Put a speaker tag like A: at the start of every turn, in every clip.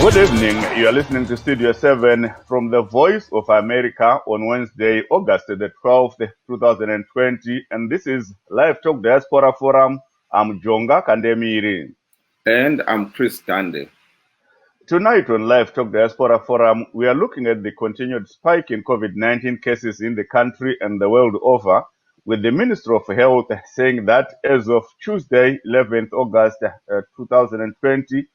A: Good evening. You are listening to Studio 7 from the Voice of America on Wednesday, August the 12th, 2020. And this is LiveTalk Diaspora Forum. I'm Jonga Kandemiri.
B: And I'm Chris Dande.
A: Tonight on LiveTalk Diaspora Forum, we are looking at the continued spike in COVID-19 cases in the country and the world over, with the Minister of Health saying that as of Tuesday, 11th August 2020,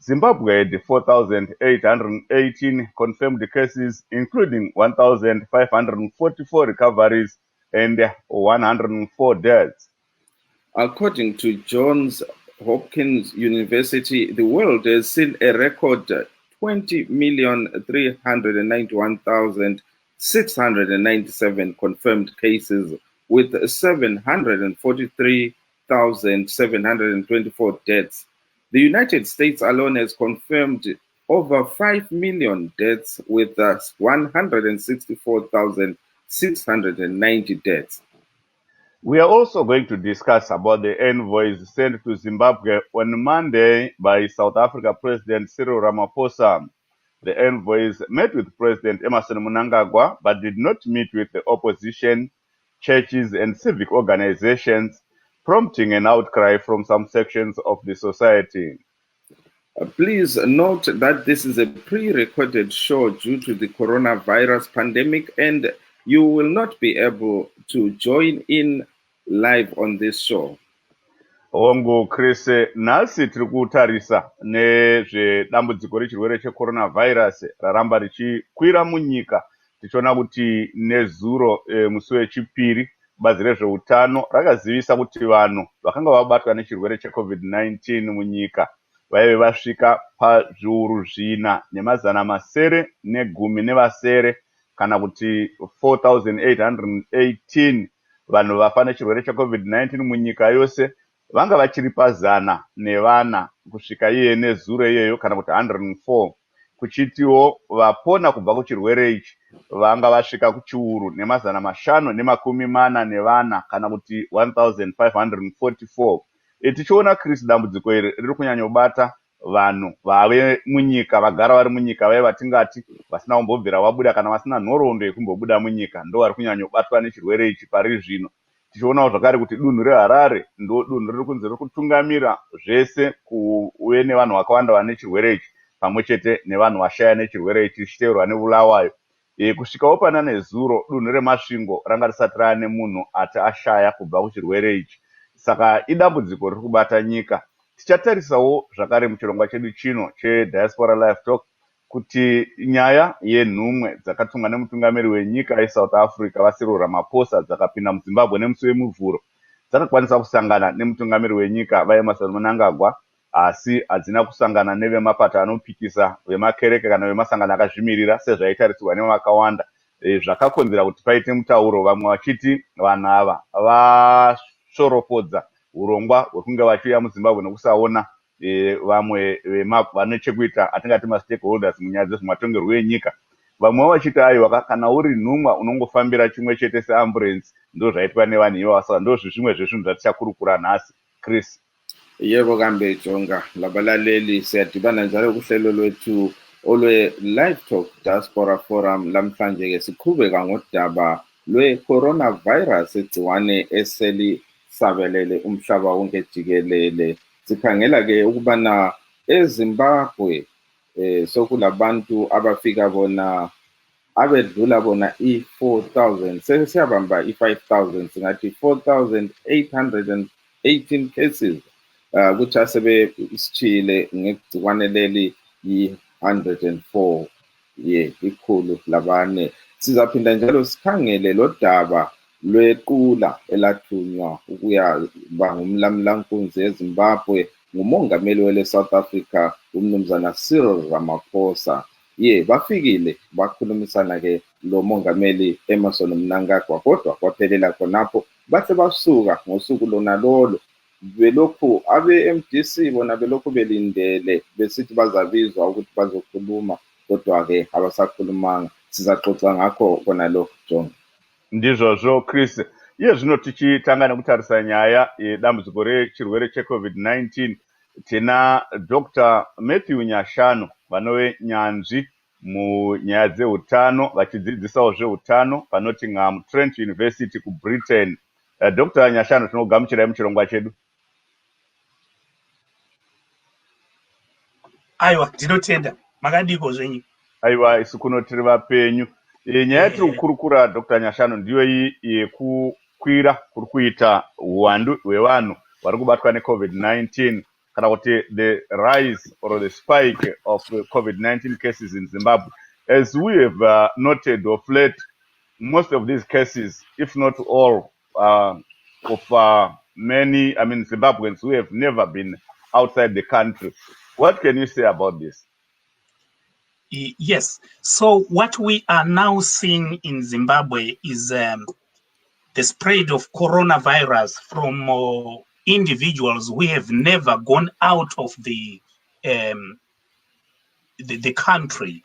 A: Zimbabwe had 4,818 confirmed cases, including 1,544 recoveries and 104 deaths.
B: According to Johns Hopkins University, the world has seen a record 20,391,697 confirmed cases, with 743,724 deaths. The United States alone has confirmed over 5 million deaths, with 164,690 deaths.
A: We are also going to discuss about the envoys sent to Zimbabwe on Monday by South Africa President Cyril Ramaphosa. The envoys met with President Emmerson Mnangagwa but did not meet with the opposition, churches and civic organizations, prompting an outcry from some sections of the society.
B: Please note that this is a pre-recorded show due to the coronavirus pandemic, and you will not be able to join in live on this show.
A: Hongu Chris, nhasi tiri kutarisa nezvedambudziko rechirwere checoronavirus raramba richikwira munyika. Tichiona kuti nezuro musi wechipiri bazi rezveutano rakazivisa kuti vanhu vakanga vabatwa nechirwere cheCovid-19 munyika vaive vasvika pazviuru 4,910 kana kuti 4,818 vanhu vafa nechirwere cheCovid-19 munyika yose. Vanga vachiri pazana nevana kusvika iye nezuro iyeyo kana kuti 104. Kuchitiwo vapona kubva kuchirwere ichi vanga vasvika kuchiuru nemazana 540 nevana kana kuti 1,544. Tichiona Chris, dambudziko iri riri kunyanyobata vanhu vave munyika, vagara vari munyika, vaya vatingati vasina kumbobvira vabuda kana vasina nhoroondo yekumbobuda munyika, ndo vari kunyanyobatwa nechirwere ichi pari zvino. Tichionawo zvakare kuti dunhu reHarare ndo dunhu riri kunze riri kutungamira zvese kuve nevanhu vakawanda vane chirwere ichi pamwe chete nevanhu vashaya nechirwere ichi tichiteverwa neBulawayo. Kusvikawo pana nezuro dunhu reMasvingo ranga risati rane munhu ati ashaya kubva kuchirwere ichi. Saka idambudziko riri kubata nyika. Tichatarisawo zvakare muchirongwa chedu chino cheDiaspora Live Talk kuti nyaya yenhumwe dzakatumwa nemutungamiri wenyika yeSouth Africa vaCyril Ramaphosa dzakapinda muZimbabwe nemusi wemuvhuro dzakakwanisa kusangana nemutungamiri wenyika vaEmmerson Mnangagwa, asi hadzina kusangana nevemapato anopikisa vemakereke kana vemasangano akazvimirira sezvaitarisirwa nevakawanda. Zvakakonzera kuti paite mutauro, vamwe vachiti vanhu ava vashoropodza urongwa hwekunge vachiuya muZimbabwe nekusaona vamwe vane chekuita atingati mastakeholders munyaya dzezvematongerwo enyika. Vamwe vachiti aiwa kana uri nhumwa unongofambira chimwe chete seamburensi, ndo zvaitwa nevanhu ivavo. Saka ndo zvimwe zvezvinhu zvatichakurukura nhasi. Chris.
B: Yebo kambe Jonga, labalaleli siyadibana njalo kuhlelo lwethu olwe-Live Talk Diaspora Forum. Lamhlanje ke siqhubeka ngodaba lwe-coronavirus, igciwane eselisabelele umhlaba wonke jikelele. Sikhangela ke ukubana eZimbabwe sokulabantu abafika bona abedlula bona i-4,000, sesiyabamba i-5,000, singathi 4,818 cases, kuthi asebesitshile ngegciwane leli yi-104 ikhulu labane. Sizaphinda njalo sikhangele lo daba lwequla elathunywa ukuya ngumlamlankunzi eZimbabwe ngumongameli wele South Africa umnumzana Cyril Ramaphosa. Bafikile bakhulumisana ke lo mongameli Emmerson Mnangagwa, kodwa kwaphelela khonapho bahle basuka ngosuku lona lolo. Belokhu abe-MDC bona belokhu belindele besithi bazabizwa ukuthi bazokhuluma, kodwa ke abasakhulumanga. Sizaxoxa ngakho kona lokho John.
A: Ndizvozvo Chris. Iye zvino tichitanga nekutarisa nyaya yedambudziko rechirwere cheCovid-19, tina Dr. Matthew Nyashanu vanove nyanzvi munyaya dzeutano vachidzidzisawo zveutano paNottingham Trent University kuBritain. Dr. Nyashanu, tinogamuchirai muchirongwa chedu.
C: Aiwa, ndinotenda. Makadiko zvenyu.
A: Aiwa, isu kuno tiri vapenyu. Nyaya yatiri kukurukura Dr. Nyashanu ndiyo iyi yekukwira kuri kuita uwandu hwevanhu vari kubatwa neCovid-19, kana kuti the rise or the spike of COVID-19 cases in Zimbabwe. As we have noted of late, most of these cases, if not all, of many, Zimbabweans who have never been outside the country. What can you say about this?
C: Yes. So what we are now seeing in Zimbabwe is the spread of coronavirus from individuals who have never gone out of the country.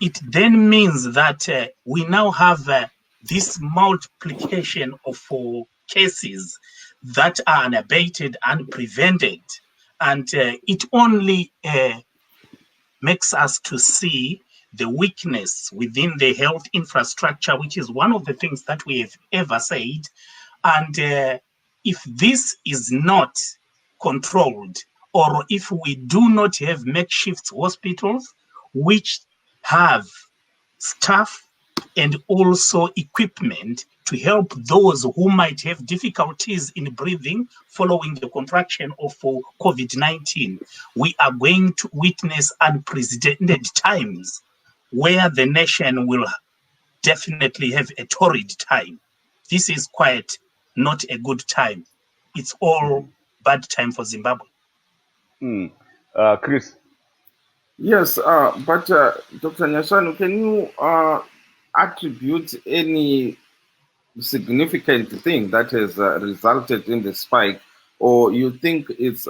C: It then means that we now have this multiplication of cases that are unabated and prevented, and it only makes us to see the weakness within the health infrastructure, which is one of the things that we have ever said. And if this is not controlled, or if we do not have makeshift hospitals which have staff and also equipment to help those who might have difficulties in breathing following the contraction of COVID-19, we are going to witness unprecedented times where the nation will definitely have a torrid time. This is quite not a good time. It's all bad time for Zimbabwe.
A: Chris?
B: Yes, but Dr. Nyashanu, can you attribute any significant thing that has resulted in the spike, or you think it's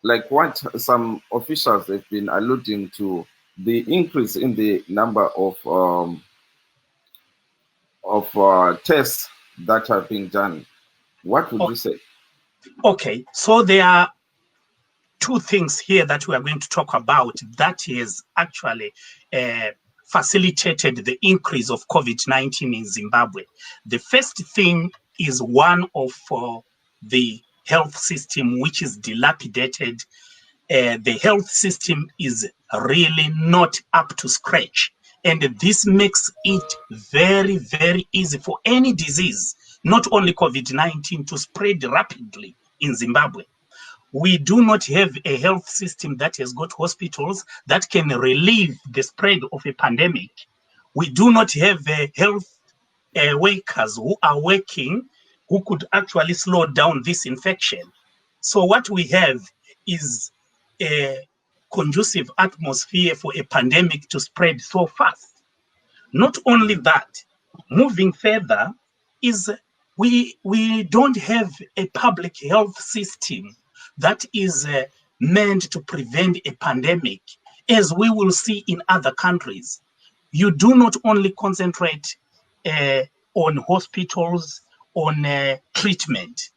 B: like what some officials have been alluding to, the increase in the number of tests that are being done? What would you say?
C: Okay, so there are two things here that we are going to talk about that is actually facilitated the increase of COVID-19 in Zimbabwe. The first thing is one of the health system, which is dilapidated. The health system is really not up to scratch. And this makes it very, very easy for any disease, not only COVID-19, to spread rapidly in Zimbabwe. We do not have a health system that has got hospitals that can relieve the spread of a pandemic. We do not have health workers who are working who could actually slow down this infection. So what we have is a conducive atmosphere for a pandemic to spread so fast. Not only that, moving further is we don't have a public health system that is meant to prevent a pandemic, as we will see in other countries. You do not only concentrate on hospitals, on treatment.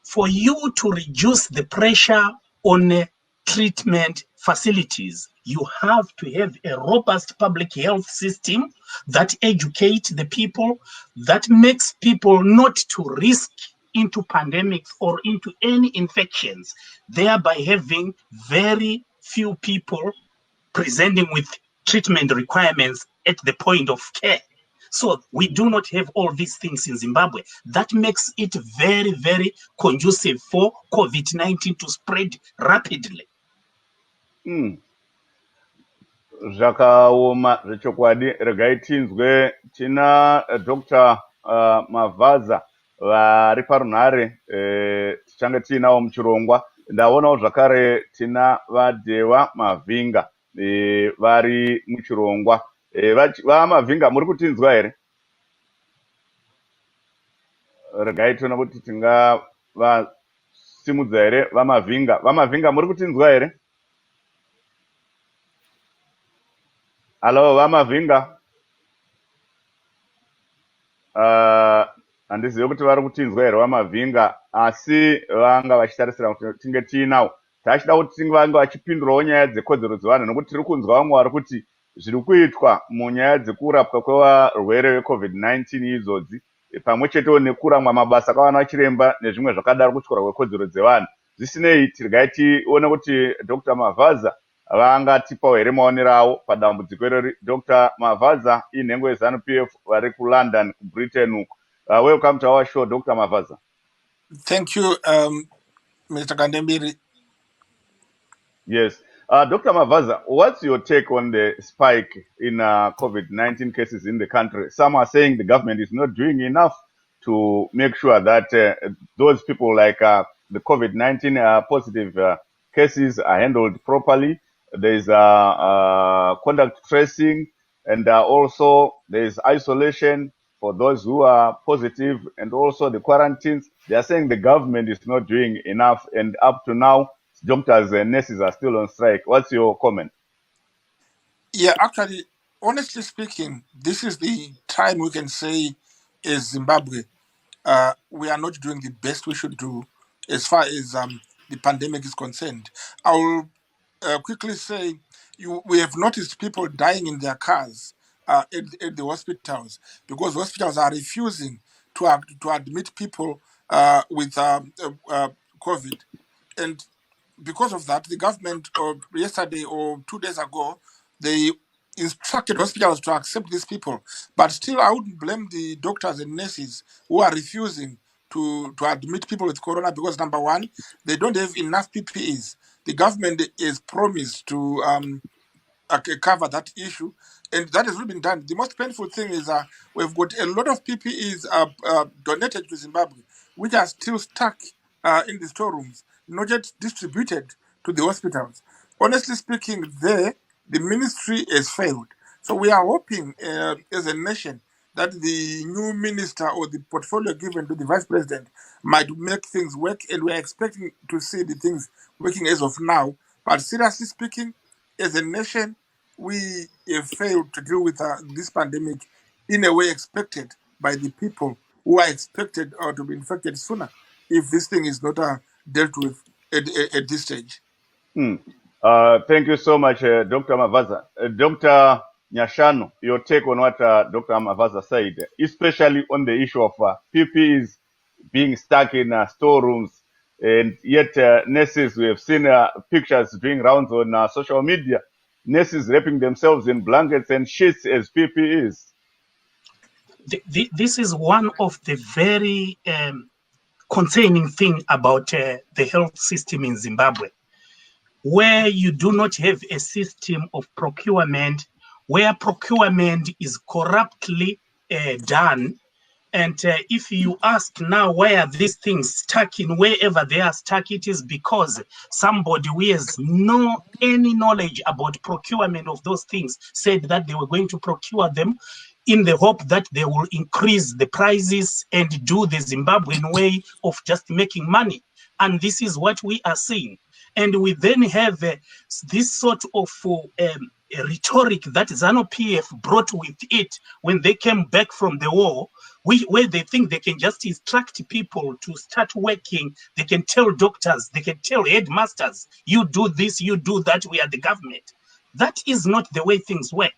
C: For you to reduce the pressure on treatment facilities, you have to have a robust public health system that educates the people, that makes people not to risk into pandemics or into any infections, thereby having very few people presenting with treatment requirements at the point of care. So we do not have all these things in Zimbabwe. That makes it very, very conducive for COVID-19 to spread rapidly.
A: Zvakaoma zvechokwadi. Regai tinzwe tina Dr. Mavaza vari parunhare tichange tiinawo muchirongwa. Ndaonawo zvakare tina vaDhewa Mavhinga vari muchirongwa. VaMavhinga, muri kutinzwa here? Regai tiona kuti tingavasimudza here vaMavhinga. VaMavhinga, muri kutinzwa here? Halo vaMavhinga. Handizivi kuti vari kutinzwa here vaMavhinga, asi vanga vachitarisira kuti tinge tiinawo. tachida kuti vange vachipindurawo nyaya dzekodzero dzevanhu, nokuti tiri kunzwa vamwe vari kuti zviri kuitwa munyaya dzekurapwa kwevarwere veCovid-19 idzodzi, pamwe chetewo nekuramwa mabasa kwavana vachiremba nezvimwe zvakadaro kutyora kwekodzero dzevanhu. Zvisinei, tirigai tione kuti Dr. Mavaza vangatipawo here maonero avo padambudziko irori. Dr. Mavaza inhengo yeZANU-PF vari kuLondon, kuBritain uko. Welcome to our show, Dr. Mavaza.
D: Thank you, Mr. Kandembiri.
A: Yes. Dr. Mavaza, what's your take on the spike in COVID-19 cases in the country? Some are saying the government is not doing enough to make sure that those people like the COVID-19 positive cases are handled properly. There's contact tracing, and also there's isolation for those who are positive, and also the quarantines. They are saying the government is not doing enough, and up to now, doctors and nurses are still on strike. What's your comment?
D: Yeah, actually, honestly speaking, this is the time we can say as Zimbabwe, we are not doing the best we should do as far as the pandemic is concerned. I will quickly say we have noticed people dying in their cars at the hospitals because hospitals are refusing to admit people with COVID. And because of that, the government yesterday or 2 days ago, they instructed hospitals to accept these people. But still, I wouldn't blame the doctors and nurses who are refusing to admit people with corona because, number one, they don't have enough PPEs. The government is promised to cover that issue, and that has really been done. The most painful thing is we've got a lot of PPEs donated to Zimbabwe, which are still stuck in the storerooms, not yet distributed to the hospitals. Honestly speaking, the ministry has failed. So we are hoping as a nation that the new minister or the portfolio given to the vice president might make things work, and we're expecting to see the things working as of now. But seriously speaking, as a nation, we have failed to deal with this pandemic in a way expected by the people who are expected to be infected sooner if this thing is not dealt with at this stage.
A: Thank you so much, Dr. Mavaza. Dr. Nyashanu, your take on what Dr. Mavaza said, especially on the issue of PPEs being stuck in storerooms, and yet nurses, we have seen pictures doing rounds on social media, nurses wrapping themselves in blankets and sheets as PPEs.
C: This is one of the very concerning thing about the health system in Zimbabwe, where you do not have a system of procurement, where procurement is corruptly done. And if you ask now why are these things stuck in wherever they are stuck, it is because somebody who has any knowledge about procurement of those things said that they were going to procure them in the hope that they will increase the prices and do the Zimbabwean way of just making money. And this is what we are seeing. And we then have this sort of rhetoric that ZANU-PF brought with it when they came back from the war, where they think they can just instruct people to start working. They can tell doctors, they can tell headmasters, you do this, you do that, we are the government. That is not the way things work.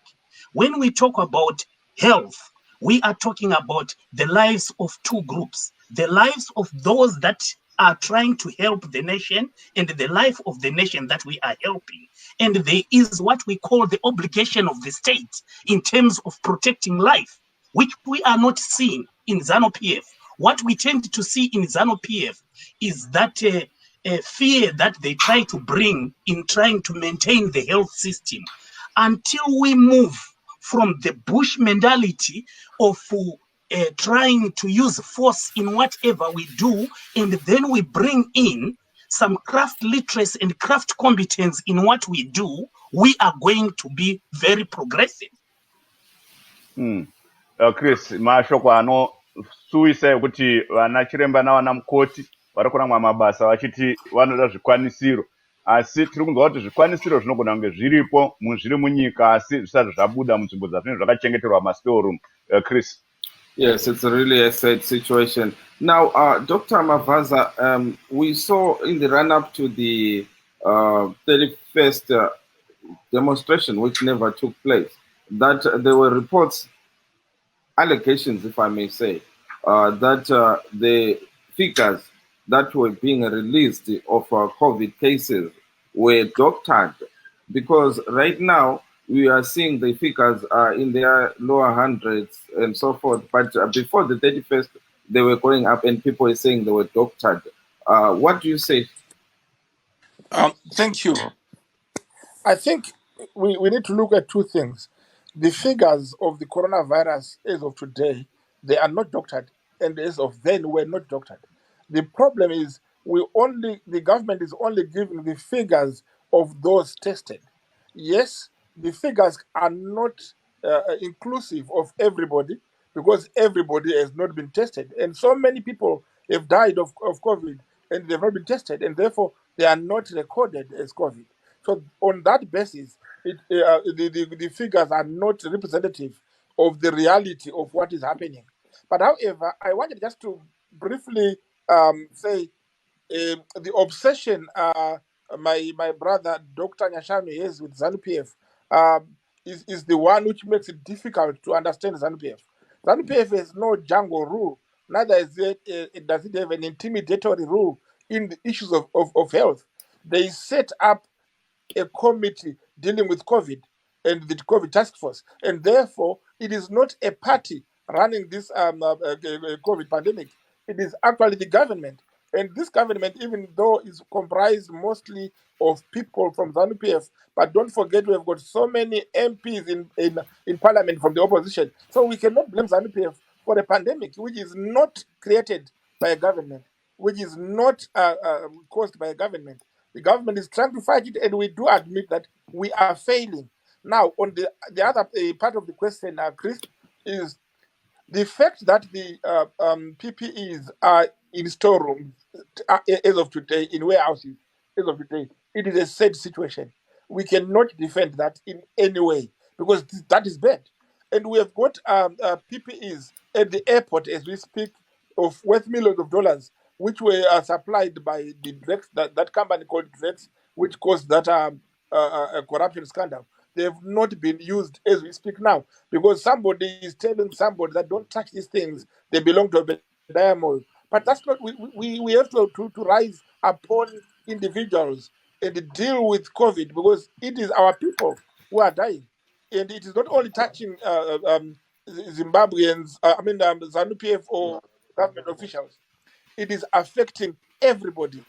C: When we talk about health, we are talking about the lives of two groups, the lives of those that are trying to help the nation and the life of the nation that we are helping. And there is what we call the obligation of the state in terms of protecting life, which we are not seeing in ZANU-PF. What we tend to see in ZANU-PF is that fear that they try to bring in trying to maintain the health system. Until we move from the Bush mentality of trying to use force in whatever we do, and then we bring in some craft literacy and craft competence in what we do, we are going to be very progressive.
A: Chris, mashoko anosuwisa kuti vana chiremba navana mukoti vari kuramwa mabasa vachiti vanoda zvikwanisiro, asi tiri kunzwa kuti zvikwanisiro zvinogona kunge zviripo zviri munyika asi zvisati zvabuda munzvimbo dzazvinenge zvakachengeterwa mastoreroom. Chris.
B: Yes, it's really a sad situation. Now, Dr. Mavaza, we saw in the run-up to the 31st demonstration, which never took place, that there were reports, allegations, if I may say, that the figures that were being released of COVID cases were doctored, because right now we are seeing the figures are in their lower hundreds and so forth, but before the 31st, they were going up and people were saying they were doctored. What do you say?
D: Thank you. I think we need to look at two things. The figures of the coronavirus as of today, they are not doctored, and as of then were not doctored. The problem is the government is only giving the figures of those tested. Yes, the figures are not inclusive of everybody, because everybody has not been tested, and so many people have died of COVID and they've not been tested, and therefore they are not recorded as COVID. So on that basis, the figures are not representative of the reality of what is happening. But however, I wanted just to briefly say the obsession my brother Dr. Nyashami has with ZANU-PF is the one which makes it difficult to understand ZANU-PF. ZANU-PF has no jungle rule, neither is does it have an intimidatory rule in the issues of health. They set up a committee dealing with COVID and the COVID task force, and therefore it is not a party running this COVID pandemic. It is actually the government, and this government, even though is comprised mostly of people from ZANU-PF, but don't forget we have got so many MPs in parliament from the opposition, so we cannot blame ZANU-PF for a pandemic which is not created by a government, which is not caused by a government. The government is trying to fight it, and we do admit that we are failing. Now, on the other part of the question, Chris, is the fact that the PPEs are in storerooms as of today, in warehouses as of today. It is a sad situation. We cannot defend that in any way, because that is bad. And we have got PPEs at the airport as we speak of worth millions of dollars, which were supplied by the Drex, that company called Drex, which caused that corruption scandal. They have not been used as we speak now, because somebody is telling somebody that don't touch these things, they belong to a diamond. But that's not, we have to rise upon individuals and deal with COVID, because it is our people who are dying. And it is not only touching Zimbabweans, ZANU-PF or government officials. It is affecting everybody,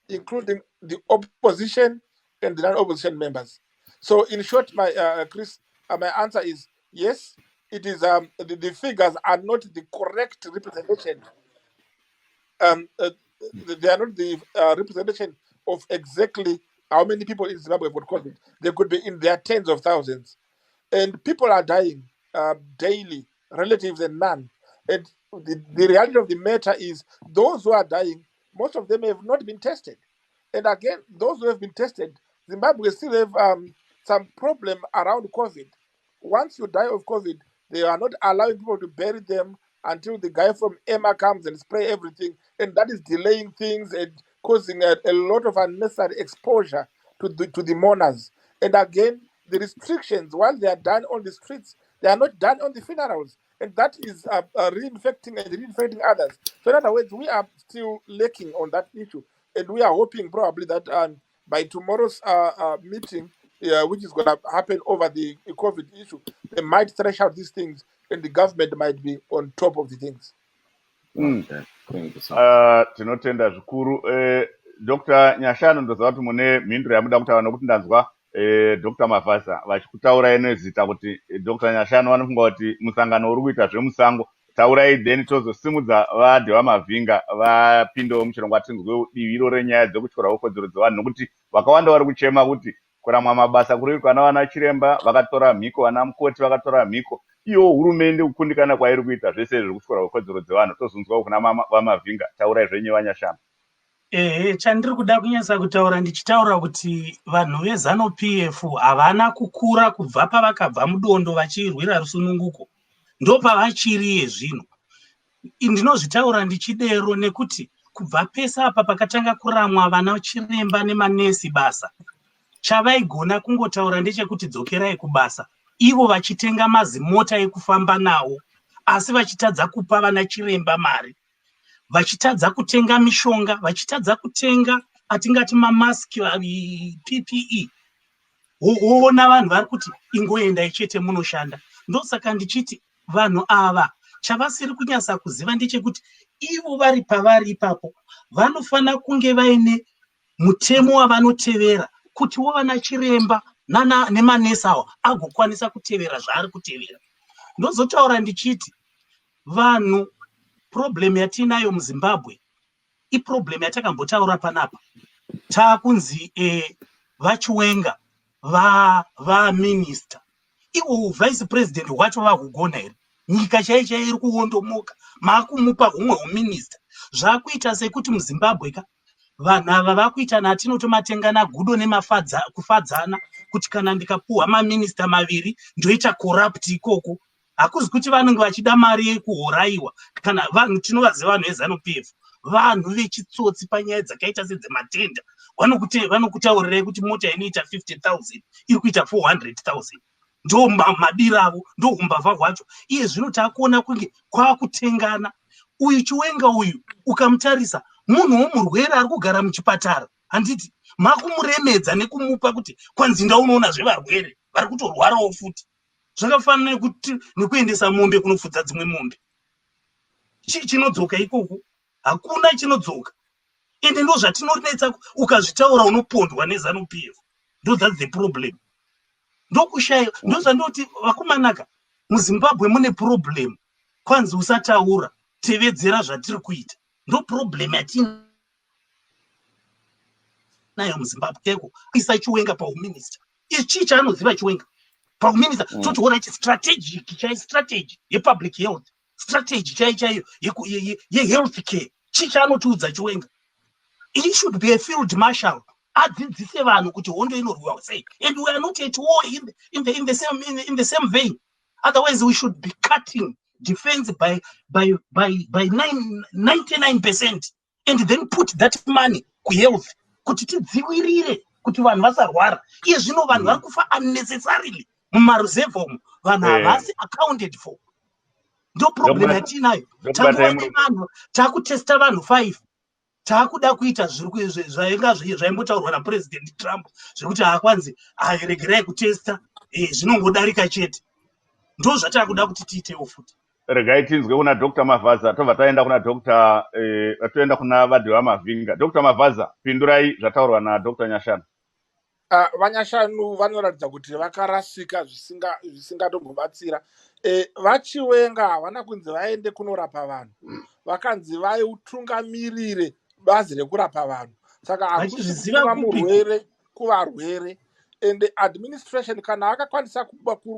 D: including the opposition and the non-opposition members. So, in short, my Chris, my answer is yes. It is the figures are not the correct representation. They are not the representation of exactly how many people in Zimbabwe have got COVID. They could be in their tens of thousands, and people are dying daily, relatives and none. And the reality of the matter is, those who are dying, most of them have not been tested. And again, those who have been tested, Zimbabwe still have some problem around COVID. Once you die of COVID, they are not allowing people to bury them until the guy from EMA comes and spray everything, and that is delaying things and causing a lot of unnecessary exposure to the mourners. And again, the restrictions, while they are done on the streets, they are not done on the funerals, and that is reinfecting others. So in other words, we are still lacking on that issue, and we are hoping probably that by tomorrow's meeting, which is going to happen over the COVID issue, they might thresh out these things, and the government might be on top of the things.
B: Okay. Thank you so much.
A: Tinotenda zvikuru. Dr. Nyashano ndoziva kuti mune mhinduro yamuda kutaura, nokuti ndanzwa Dr. Mavasa vachikutaurai nezita kuti Dr. Nyashano vanofunga kuti musangano uri kuita zvemusango. Taurai then tozosimudza vadhi vamavhinga vapindewo muchirongwa tinzwe divi iro renyaya dzekutyora kodzero dzevanhu, nokuti vakawanda vari kuchema kuti kuramwa mabasa kuri kana vana chiremba vakatora mhiko, vana mukoti vakatora mhiko, iwo hurumende kukundikana kwairi kuita zvese zviri kutyora kodzero dzevanhu. Tozonzwa kuna vamavhinga. Taurai zvenyu Vanyashama.
C: Chandiri kuda kunyasa kutaura ndichitaura kuti vanhu veZANU-PF havana kukura kubva pavakabva mudondo vachirwira rusununguko, ndo pavachiri zvino. Ndinozvitaura ndichidero nekuti kubva pese apa pakatanga kuramwa vana chiremba nemanesi basa, chavaigona kungotaura ndechekuti dzokerai kubasa, ivo vachitenga mazimota ekufamba nawo, asi vachitadza kupa vana chiremba mari, vachitadza kutenga mishonga, vachitadza kutenga atingati mamaski, PPE. Woona vanhu vari kuti ingoendai chete munoshanda. Ndosaka ndichiti vanhu ava chavasiri kunyasa kuziva ndechekuti ivo vari pavari ipapo vanofana kunge vaine mutemo wavanotevera kuti vana chiremba nemanesi awo agokwanisa kutevera zvaari kutevera. Ndozotaura ndichiti vanhu, problem yatinayo muZimbabwe iproblem yatakambotaura panapa. Taakunzi vachiwenga vaminista, ivo vice president wacho vakugona here? Nyika chaiyo iri kuondomoka, makumupa humwe huminista. Zvakuita sekuti muZimbabwe ka vanhu ava vakuita natinotomatengana gudo kufadzana kuti kana ndikapuhwa maminista maviri ndoita corrupt ikoko. Hakuzi kuti vanenge vachida mari yekuhoraiwa, kana vanhu tinovaziva vanhu veZANU-PF, vanhu vechitsotsi panyaya dzakaita sedzematenda. Vanokutaurirai kuti mota inoita 50,000 iri kuita 400,000. Ndo madiro avo, ndo umbavha hwacho. Iye zvino takuona kunge kwakutengana. Uyu chiwenga uyu ukamutarisa munhu womurwere ari kugara muchipatara, handiti makumuremedza nekumupa kuti kwanzinda unoona zvevarwere vari kutorwarawo futi. Zvakafanana nekuendesa mombe kunofudza dzimwe mombe. Chinodzoka ikoko? Hakuna chinodzoka. Ende ndo zvatinonetsa, ukazvitaura unopondwa neZANU-PF. Ndo that's the problem. Ndokushaya, ndo zvandoti vakomanaka, muZimbabwe mune problem. Kwanzi usataura, tevedzera zvatiri kuita. Ndo problem yatinayo muZimbabwe keko, isa chiwenga pauminista. Ichi chaanoziva chiwenga pauminista, totoona strategy yepublic health, strategy chaiyo yehealth care. Chichaanotiudza chiwenga. He should be a field marshal. Adzidzise vanhu kuti hondo inorwiwa sei. And we are not at war in the same vein. Otherwise we should be cutting defense by 99%, and then put that money ku health kuti tidzivirire kuti vanhu vasarwara. Iye zvino vanhu vari kufa unnecessarily mumareserve umu, vanhu havasi accounted for. Ndo problem yatinayo. Vanhu takutesta vanhu 5. Takuda kuita zvaimbotaurwa naPresident Trump zvekuti hakwanzi regerai kutesta, zvinongodarika chete. Ndo zvatakuda kuti tiitewo futi.
A: Regai tinzwe kuna Dr. Mavaza, tobva taenda kuna toenda kuna Vadhiwa Mavhinga. Dr. Mavaza, pindurai zvataurwa na Dr. Nyashanu.
D: Vanyashanu vanoratidza kuti vakarasika zvisingatombobatsira. Vachiwenga havana kunzi vaende kunorapa vanhu, vakanzi vaitungamirire bazi rekurapa vanhu. Saka hakuziva murwere kuvarwere. And administration kana vakakwanisa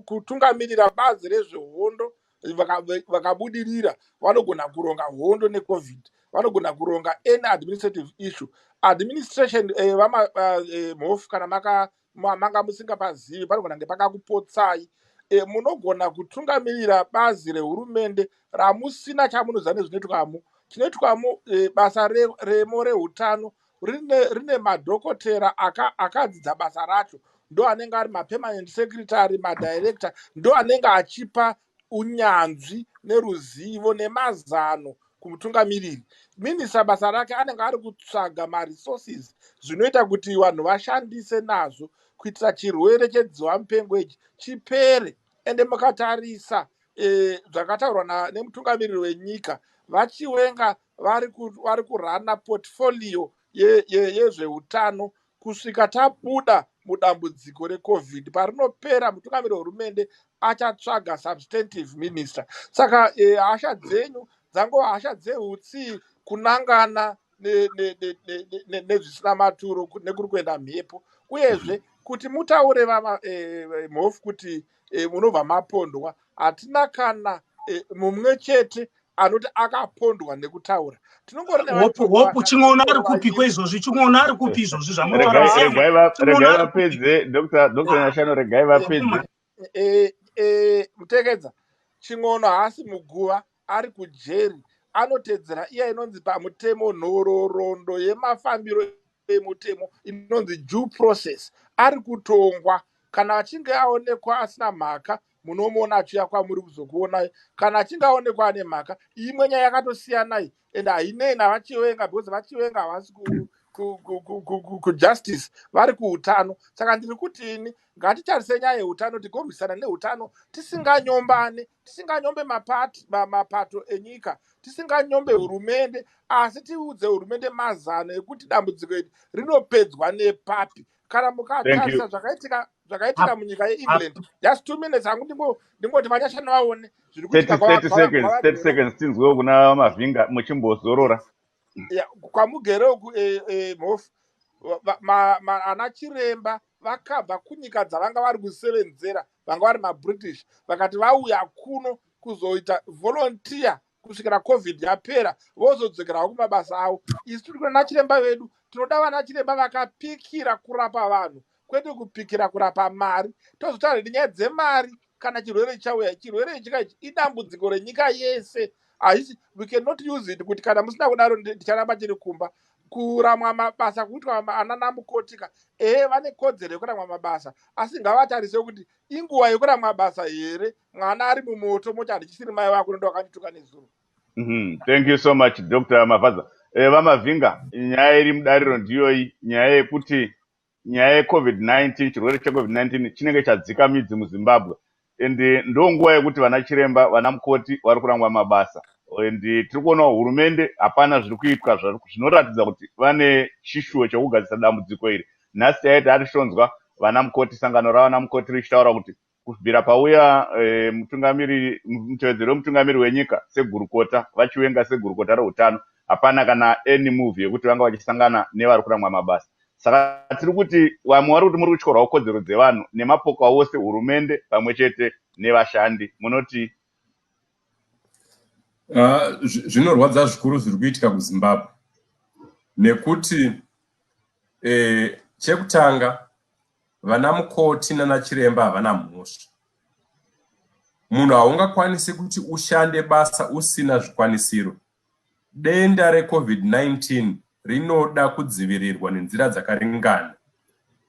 D: kutungamirira bazi rezvehondo vakabudirira, vanogona kuronga hondo neCovid, vanogona kuronga any administrative issue. Administration mhofu kana manga musingapazivi panogona kunge pakakupotsai. Munogona kutungamirira bazi rehurumende ramusina chamunoziva nezvinoitwamo. Chinoitwamo basa remo rehutano rine madhokotera akadzidza basa racho, ndo anenge ari mapermanent secretary, madirector, ndo anenge achipa unyanzvi neruzivo nemazano kumutungamiriri. Minisa basa rake anenge ari kutsvaga maresources zvinoita kuti vanhu vashandise nazvo kuitira chirwere chedziwamupengo ichi chipere. Ende mukatarisa zvakataurwa nemutungamiriri wenyika, Vachiwenga vari kurana portfolio yezveutano kusvika tabuda mudambudziko reCovid. Parinopera mutungamiriri wehurumende achatsvaga substantive minister. Saka hasha dzenyu dzangova hasha dzeutsi, kunangana nezvisina maturo nekuri kuenda mhepo. Uyezve kuti mutaure mhofu kuti munobva mapondwa, hatina kana mumwe chete anoti akapondwa nekutaura.
C: Hopu chingona ari kupi kwezvozvi, chingona ari kupi izvozvi
A: regai vapedze. Dr. Nyashanu, regai vapedze.
D: Mutekedza, Chingono haasi muguva, ari kujeri, anotedzera iya inonzi pamutemo nhororondo yemafambiro emutemo inonzi due process ari kutongwa. Kana achinge aonekwa asina mhaka munomuona achiuya kwamuri kuzokuonai. Kana achinge aonekwa ane mhaka, imwe nyaya yakatosiyanai ende hainei navachivenga because vachivenga havasi kujustice, vari kuutano. Saka ndiri kuti ini ngatitarise nyaya yeutano, tigorwisana neutano tisinganyombane, tisinganyombe mapato enyika, tisinganyombe hurumende, asi tiudze hurumende mazano ekuti dambudziko iri rinopedzwa nepapi. Kana mukatarisa zvakaitika munyika yeEngland, just 2 minutes hangu ndingoti vanyashanu vaone zviri kuitika
A: 30 seconds tinzwewo kuna Mavhinga muchimbozorora.
D: Kwamugere uku mhofu ana chiremba vakabva kunyika dzavanga vari kusevenzera, vanga vari maBritish, vakati vauya kuno kuzoita volunteer kusvikira covid yapera vozodzokerawo kumabasa avo. Isi tiri kuna chiremba vedu, tinoda vana chiremba vakapikira kurapa vanhu, kwete kupikira kurapa mari. Tozotaura nyaya dzemari kana chirwere chauya. Chirwere ichi idambudziko renyika yese. We cannot use it kuti kana musina kudaro ndicharamba chiri kumba. Kuramwa mabasa kuitwa ana mukotika vane kodzero yekuramwa mabasa, asi ngavatarise kuti inguva yekuramwa mabasa here. Mwana ari mumoto moti handichisiri mai vako ndoda wakandituka nezuro.
A: Thank you so much Dr. Mavadza. Vamavhinga, nyaya iri mudariro ndiyoyi, nyaya yekuti nyaya yeCovid-19, chirwere cheCovid-19 chinenge chadzika midzi muZimbabwe, ende ndonguva yekuti vana chiremba, vana mukoti vari kurangwa mabasa. Ende tiri kuona hurumende hapana zviri kuitwa zvinoratidza kuti vane chishuwo chekugadzisa dambudziko iri. Nhasi yaita arishonzwa vana mukoti, sangano ravana mukoti richitaura kuti kubvira pauya mutevedzeri wemutungamiri wenyika segurukota, vachivenga segurukota reutano, hapana kana any move yekuti vanga vachisangana nevari kurangwa mabasa. Saka tiri kuti vamwe vari kuti muri kutyorwawo kodzero dzevanhu nemapoka ose, hurumende pamwe chete nevashandi. Munoti
E: zvinorwadza zvikuru zviri kuitika kuZimbabwe nekuti chekutanga vana mukoti nana chiremba havana mhosva. Munhu haungakwanisi kuti ushande basa usina zvikwanisiro. Denda reCovid-19 rinoda kudzivirirwa nenzira dzakaringana.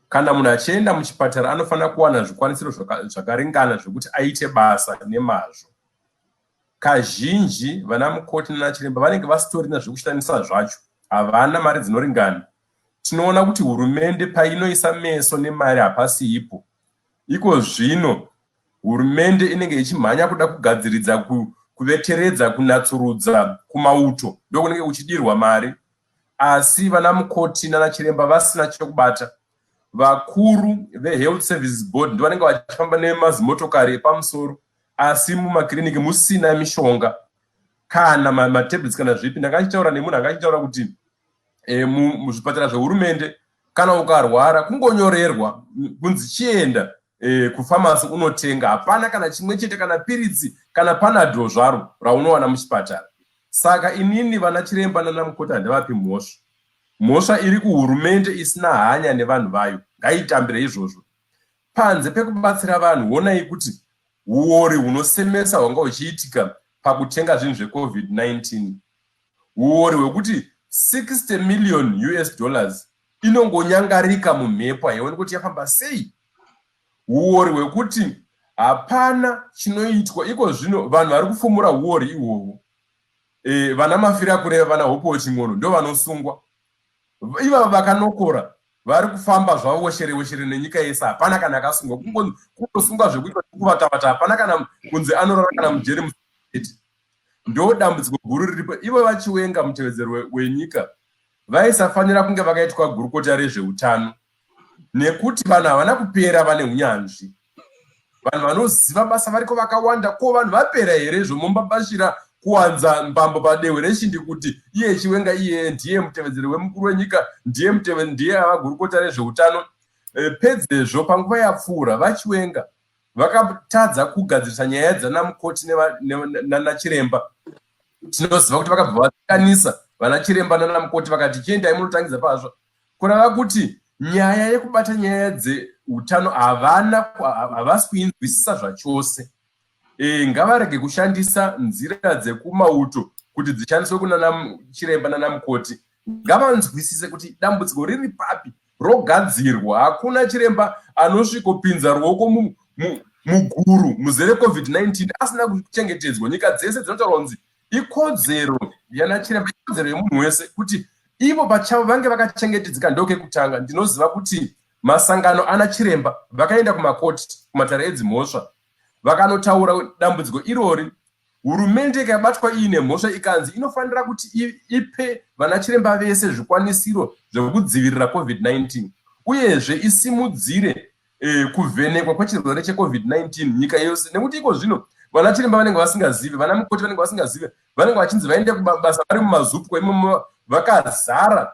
E: Kana munhu achienda muchipatara anofanira kuwana zvikwanisiro zvakaringana zvokuti aite basa nemazvo. Kazhinji vana mukoti nana chiremba vanenge vasitorina zvekushandisa zvacho, havana mari dzinoringana. Tinoona kuti hurumende painoisa meso nemari hapasiipo. Iko zvino hurumende inenge ichimhanya kuda kugadziridza kuveteredza kunatsurudza kumauto, ndokunenge kuchidirwa mari. Asi vana mukoti nana chiremba vasina chokubata. Vakuru veHealth Services Board ndo vanenge vachifamba nemazimotokari epamusoro, asi mumakiriniki musina mishonga kana matablets kana zvipi. Ndakachitaura nemunhu akachitaura kuti muzvipatara zvehurumende kana ukarwara kungonyorerwa kunzi chienda kufamasi unotenga, hapana kana chimwe chete, kana piritsi kana panadol zvaro raunowana muchipatara. Saka inini vana chiremba nana mukoti handavapi mhosva. Mhosva iri kuhurumende isina hanya nevanhu vayo, ngaitambire izvozvo. Panze pekubatsira vanhu, honai kuti uori hunosemesa hwanga huchiitika pakutenga zvinhu zveCovid-19. Uori hwekuti $60 million inongonyangarika mumhepo, haioni kuti yafamba sei. Uori hwekuti hapana chinoitwa. Iko zvino vanhu vari kufumura uori ihwohwo. Vana mafira kureva, vana hopo weching'ono ndo vanosungwa. Ivava vakanokora vari kufamba zvavo weshere nenyika yese, hapana kana akasungwa. Kungosungwa zvekuitwa kuvatavata, hapana kana kunzi anorara kana mujeri museti. Ndo dambudziko guru riripo. Ivo vachiwenga mutevedzeri wenyika vaisafanira kunge vakaitwa gurukota rezveutano, nekuti vanhu havana kupera vane unyanzvi. Vanhu vanoziva basa variko vakawanda. Ko vanhu vapera here zvomumbabashira kuwanza mbambo padehwe rechindi kuti iye chiwenga iye ndiye mutevedzeri wemukuru wenyika, ndiye avagurukota rezveutano. Pedzezvo panguva yapfuura vachiwenga vakatadza kugadzirisa nyaya dzana mukoti nana chiremba. Tinoziva kuti vakabva vakanisa vana chiremba nana mukoti vakati chiendai munotangidza pazvo. Kurava kuti nyaya yekubata nyaya dzeutano havasi kuinzwisisa zvachose. Ngavarege kushandisa nzira dzekumauto kuti dzishandiswe kuna chiremba nana mukoti ngavanzwisise kuti dambudziko riri papi rogadzirwa. Hakuna chiremba anosvikopinza ruoko muguru muzere COVID-19 asina kuchengetedzwa. Nyika dzese dzinotaura kunzi ikodzero yana chiremba, ikodzero yemunhu wese kuti ivo pachavo vange vakachengetedzeka. Ndokekutanga ndinoziva kuti masangano ana chiremba vakaenda kumakoti, kumatare edzimhosva, vakanotaura dambudziko irori. Hurumende ikabatwa iine mhosva ikanzi inofanira kuti ipe vana chiremba vese zvikwanisiro zvekudzivirira COVID-19 uyezve isimudzire kuvhenekwa kwechirwere cheCovid-19 nyika yose, nekuti iko zvino vana chiremba vanenge vasingazivi, vana mukoti vanenge vasingazivi, vanenge vachinzi vaende kubasa vari mumazupu imomo vakazara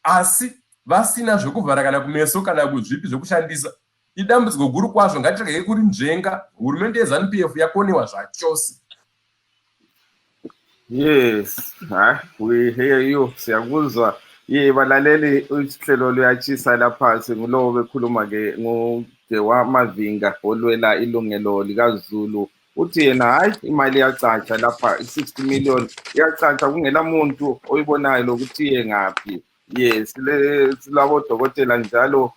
E: asi vasina zvekuvhara kana kumeso kana kuzvipi zvekushandisa. Idambudziko guru kwazvo. Ngatirege kuri nzvenga. Hurumende yeZANU-PF yakonewa zvachose.
B: Yes, we hear you. Siyakuzwa. Balaleli uhlelo luyachisa lapha ngulowo bekhuluma ke ngoDewa Mavinga olwela ilungelo likaZulu. Uthi yena hayi imali yacatsha lapha 60 million yacatsha kungela muntu oyibonayo lokuthi yengaphi. Yes, silabo dokotela njalo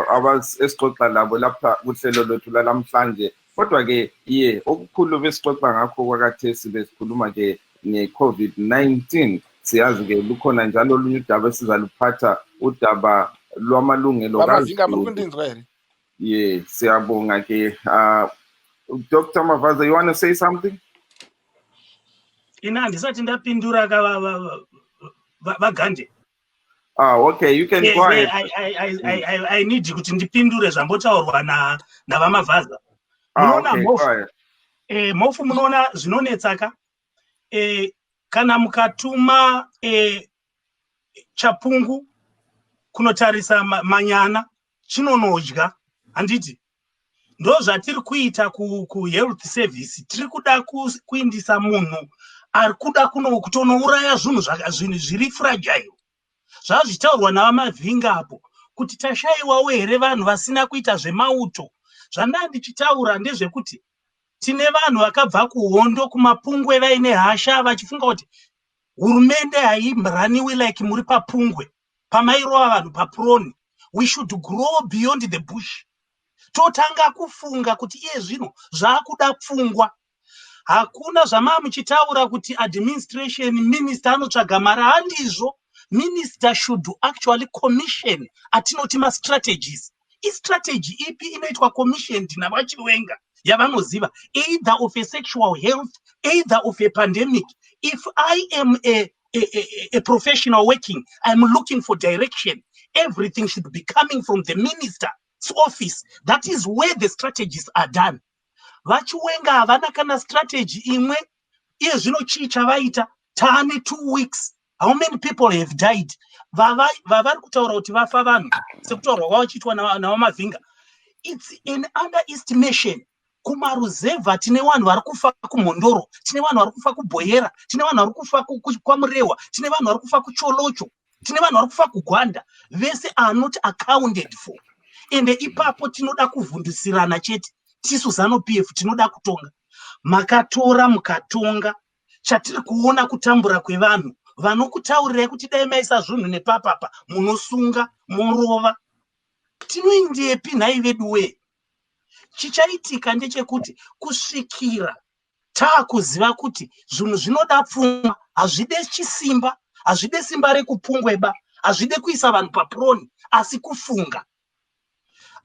B: abasixoxa labo lapha kuhlelo lwethu lamhlanje. Kodwa ke okukhulu besixoxa ngakho kwakathesi besikhuluma ke nge-COVID-19. Siyazi ke lukhona njalo olunye udaba esizaluphatha, udaba lwamalungelo kaZulu. Siyabonga ke. Dr. Mavaza, you want to say something?
C: Ndisathi ndapindura vagande.
B: Okay, you can go ahead.
C: I need kuti ndipindure zvambotaurwa navamavhaza. Munoona mofu munoona zvinonetsaka kana mukatuma chapungu kunotarisa manyana chinonodya, handiti ndo zvatiri kuita ku-health service. Tiri kuda kuindisa munhu ari kuda kutonouraya zvinhu zviri fragile. Zvazvitaurwa navamavinga apo kuti tashaiwawo here vanhu vasina kuita zvemauto. Zvandandichitaura ndezvekuti tine vanhu vakabva kuhondo kumapungwe vaine hasha vachifunga kuti hurumende hairaniwi like muri papungwe pamairova vanhu papuroni. We should grow beyond the bush. Totanga kufunga kuti iye zvino zvakuda pfungwa. Hakuna zvamamuchitaura kuti administration minister anotsvaga mari. Handizvo. Minister should actually commission atinoti strategies. Strategy ipi inoitwa commission navachiwenga yavanoziva, either of a sexual health, either of a pandemic. If I am a professional working, I'm looking for direction. Everything should be coming from the minister's office. That is where the strategies are done. Vachiwenga havana kana strategy imwe. Iye zvino chii chavaita taane 2 weeks. How many people have died? Vavari kutaura kuti vafa vanhu sekutaurwa kwavachiitwa navamavinga. It's an underestimation. Kumaruzevha tine vanhu vari kufa kumhondoro, tine vanhu vari kufa kubhoyera, tine vanhu vari kufa kwamurewa, tine vanhu vari kufa kucholocho, tine vanhu vari kufa kugwanda. Vese are not accounted for. Ende ipapo tinoda kuvhundusirana chete. Tisu ZANU-PF tinoda kutonga. Makatora mukatonga. Chatiri kuona kutambura kwevanhu. Vanokutaurira kuti dai maisa zvinhu nepapapa munosunga morova. Tinoendepi nhai vedu we? Chichaitika ndechekuti kusvikira taakuziva kuti zvinhu zvinoda pfungwa, hazvide chisimba, hazvide simba rekupungweba, hazvide kuisa vanhu papuroni, asi kufunga.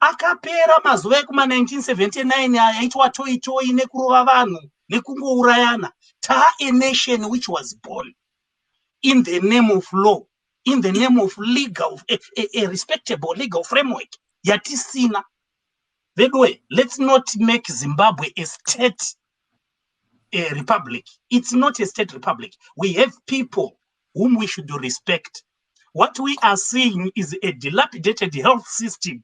C: Akapera mazuva ekuma1979 aitwa toi nekurova vanhu nekungourayana. A nation which was born in the name of law, in the name of legal, a respectable legal framework. Yatisina. Vedwe, let's not make Zimbabwe a state republic. It's not a state republic. We have people whom we should respect. What we are seeing is a dilapidated health system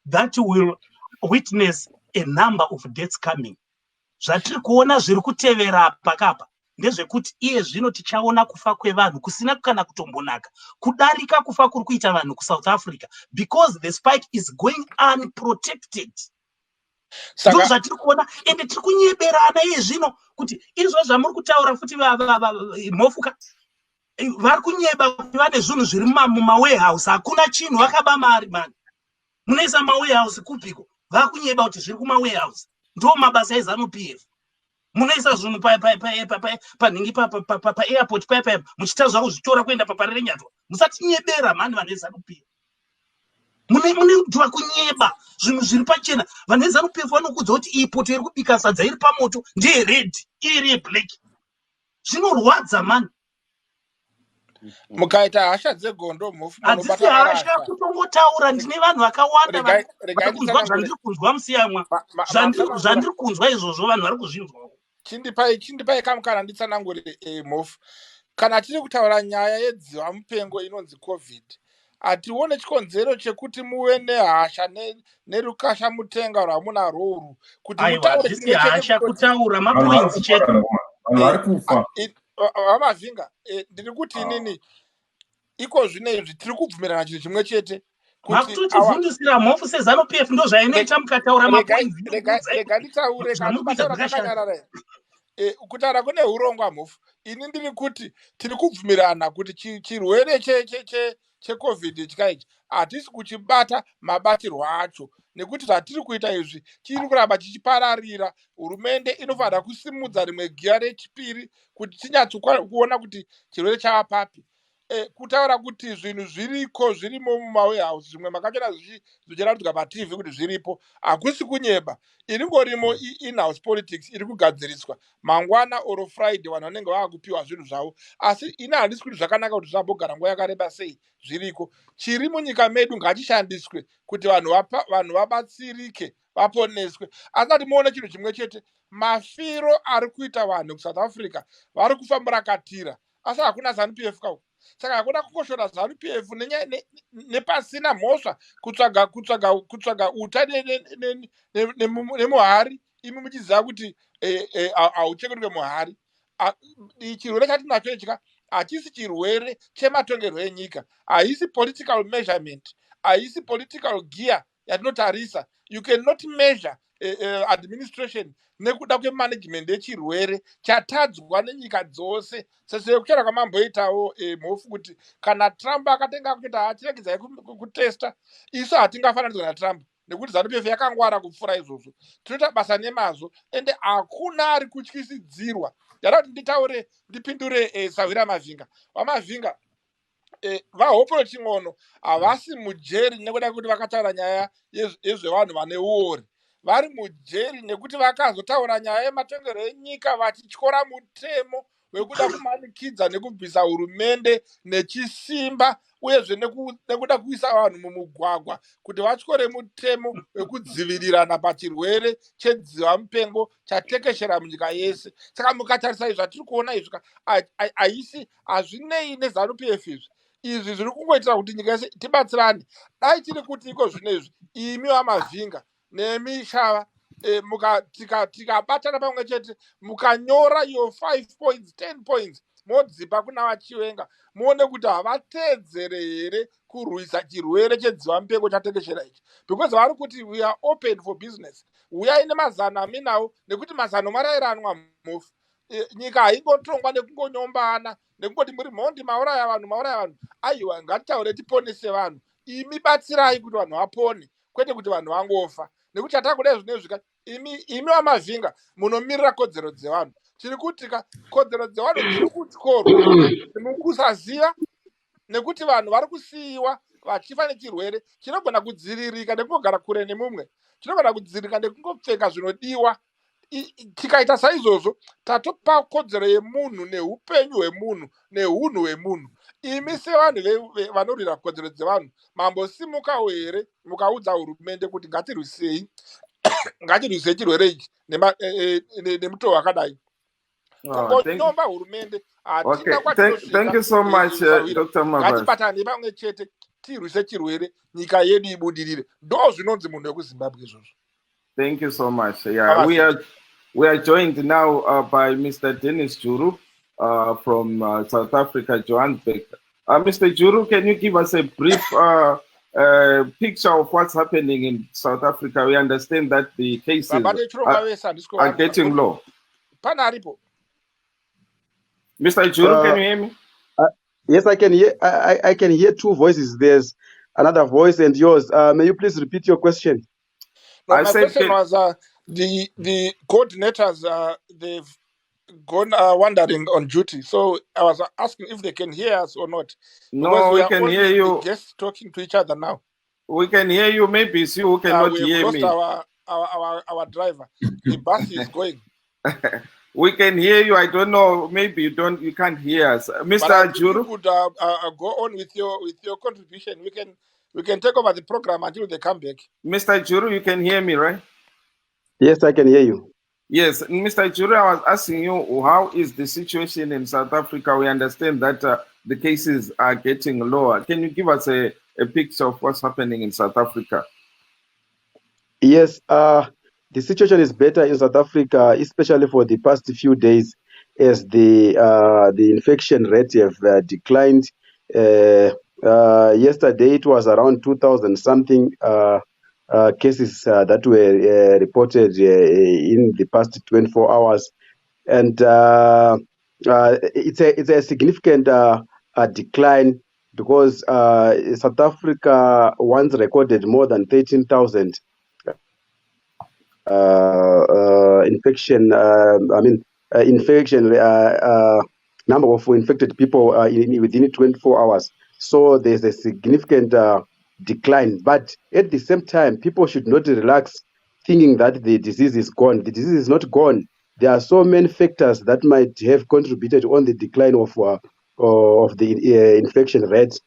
C: that will witness a number of deaths coming. Zvatiri kuona zviri kutevera pakapa ndezvekuti iye zvino tichaona kufa kwevanhu kusina kana kutombonaka kudarika kufa kuri kuita vanhu kuSouth Africa, because the spike is going unprotected. Ndo zvatiri kuona ende tiri kunyeberana zvino kuti izvo zvamuri kutaura futi mhofuka vari kunyeba kuti vane zvinhu zviri mumawarehouse hakuna chinhu vakaba mari mani munoisa mawarehouse kupiko vakunyeba kuti zviri kumawarehouse ndo mabasa eZANU-PF munoisa zvinhu panhingi paairport paya muchita zvako zvitora kuenda paparerenyatwa musatinyebera mani vanhu veZANU-PF mune kunyeba zvinhu zviri pachena vanhu veZANU-PF vanokudza kuti iyi poto iri kubika sadza iri pamoto ndeye red iri yeblack zvinorwadza mani
D: mukaita hasha dzegondo
C: hadzisi hasha kutongotaura ndine vanhu vakawanda vari kunzwa zvandiri kunzwa musiyamwa zvandiri kunzwa izvozvo vanhu vari kuzvinzwawo
D: chindipai kamukana nditsanangure mhofu kana tiri kutaura nyaya yedziva mupengo inonzi covid hatione chikonzero chekuti muve nehasha nerukasha mutenga rwamunarwo urwu kuti
C: mutaure hasha kutaura mapoints chete
E: vanhu vari kufa
D: vamavhinga ndiri kuti inini iko zvinezvi tiri kubvumirana chinhu chimwe chete
C: makutotibvundisira mhofu seZANU-PF ndo zvainoita mukataura mapoints
D: rega nditaure kakanyarara kutaura kune urongwa mhofu ini ndiri kuti tiri kubvumirana kuti chirwere checovid chikaichi hatisi kuchibata mabatirwo acho nekuti zvatiri kuita izvi chiri kuramba chichipararira. Hurumende inofanira kusimudza rimwe giya rechipiri kuti tinyatsokuona kuti chirwere chava papi. Kutaura kuti zvinhu zvirimo mumawarehouse zvimwe makachona zvichiratidzwa paTV kuti zviripo hakusi kunyeba, iringorimo in-house politics iri kugadziriswa mangwana oro Friday vanhu vanenge vakupiwa zvinhu zvavo, asi ina handisi kuti zvakanaka kuti zvambogara nguva yakareba sei zviriko. Chiri munyika medu ngachishandiswe kuti vanhu vabatsirike vaponeswe. Asati muone chinhu chimwe chete, mafiro ari kuita vanhu kuSouth Africa vari kufa murakatira, asi hakuna ZANU-PF kauko. Saka hakuna kukoshora ZANU-PF nepasina mhosva kutsvaga uta nemuhari, imi muchiziva kuti hauchengetwe muhari. Chirwere chatinacho ichika hachisi chirwere chematongerwo enyika, haisi political measurement, haisi political gear yatinotarisa. You cannot measure administration nekuda kwemanagement yechirwere chatadzwa nenyika dzose. Sekuchera kwamamboitawo mhofu kuti kana Trump akatenga kuita hatiregedzai kutesta, isu hatingafananidzwa naTrump nekuti ZANU-PF yakangwara kupfuura izvozvo. Tinoita basa nemazvo ende hakuna ari kutyisidzirwa. Ndada kuti nditaure ndipindure Sawira Mavhinga. Wamavhinga vahopo ching'ono havasi mujeri nekuda kuti vakataura nyaya yezvevanhu vane uori. Vari mujeri nekuti vakazotaura nyaya yematongerwo enyika vachityora mutemo wekuda kumanikidza nekubvisa hurumende nechisimba, uyezve nekuda kuisa vanhu mumugwagwa kuti vatyore mutemo wekudzivirirana pachirwere chedziva mupengo chatekeshera munyika yese. Saka mukatarisa izvi zvatiri kuona izvi hazvinei neZANU-PF izvi zviri kungoitira kuti nyika yese tibatsirane. Dai tiri kuti iko zvinezvi imi Wamavhinga nemi Shava tikabatana pamwe chete mukanyora iyo 5 points 10 points modzipa kuna vachiwenga, muone kuti havateedzere here kurwisa chirwere chedziva mupengo chatekeshera ichi, because vari kuti we are open for business. Uyai nemazano aminawo, nekuti mazano marairanwa mhofu. Nyika haingotongwa nekungonyombana nekungoti muri mhondi mauraya vanhu. Aiwa, ngatitaure tiponese vanhu. Imi batsirai kuti vanhu vapone, kwete kuti vanhu vangofa. Nekuti chatakuda zvinezvi imi Wamavhinga munomirira kodzero dzevanhu. Tiri kuti kodzero dzevanhu dziri kutyorwa mukusaziva, nekuti vanhu vari kusiyiwa vachifa nechirwere chinogona kudziviririka nekungogara kure nemumwe, chinogona kudziviririka nekungopfeka zvinodiwa. Tikaita saizvozvo tatopa kodzero yemunhu neupenyu hwemunhu neunhu hwemunhu. Imi sevanhu vanorwira kodzero dzevanhu mambosimukawo here mukaudza hurumende kuti ngatirwisei chirwere ichi nemutoo wakadai. Kungonyomba hurumende
B: Thank you so much, Dr. Mavas.
D: Ngatibatane pamwe chete tirwise chirwere, nyika yedu ibudirire. Ndo zvinonzi munhu wekuZimbabwe izvozvo.
B: Thank you so much. Yeah, we are joined now by Mr. Dennis Juru from South Africa, Johannesburg. Mr. Juru, can you give us a brief picture of what's happening in South Africa, we understand that the cases are getting low. Mr. Juru, can you hear me?
F: Yes, I can hear. I can hear two voices. There's another voice and yours. May you please repeat your question?
D: No, my question was the coordinators. They've gone wandering on duty, so I was asking if they can hear us or not.
B: No, we can hear you.
D: Guests talking to each other now.
B: We can hear you. Maybe it's you who cannot hear me.
D: We lost our driver. The bus is going.
B: We can hear you. I don't know. Maybe you can't hear us, Mr. Juru.
D: You could go on with your contribution. We can take over the program until they come back.
B: Mr. Juru, you can hear me, right?
F: Yes, I can hear you.
B: Yes, Mr. Juru, I was asking you, how is the situation in South Africa? We understand that the cases are getting lower. Can you give us a picture of what's happening in South Africa?
F: Yes, the situation is better in South Africa, especially for the past few days, as the infection rate have declined. Yesterday, it was around 2,000 something cases that were reported in the past 24 hours, and it's a significant decline, because South Africa once recorded more than 13,000 infection number of infected people within 24 hours. So there's a significant decline. But at the same time, people should not relax thinking that the disease is gone. The disease is not gone. There are so many factors that might have contributed on the decline of the infection rate.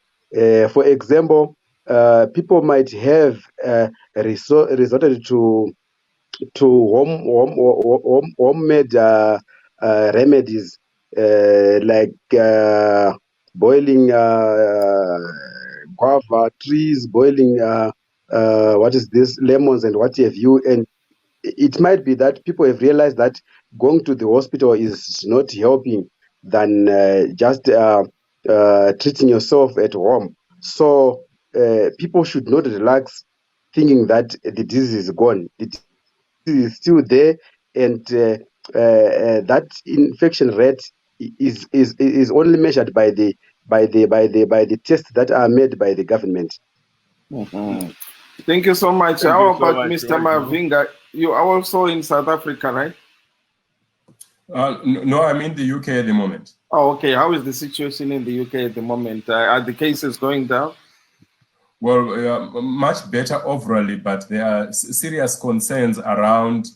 F: For example, people might have resorted to homemade remedies, like boiling guava trees, boiling lemons and what have you. And it might be that people have realized that going to the hospital is not helping than just treating yourself at home. So people should not relax thinking that the disease is gone. The is still there, and that infection rate is only measured by the tests that are made by the government.
B: Mm-hmm. Thank you so much. How about Mr. Mavinga? You are also in South Africa, right?
E: No, I'm in the UK at the moment.
B: Oh, okay. How is the situation in the UK at the moment? Are the cases going down?
E: Well, much better overall, but there are serious concerns around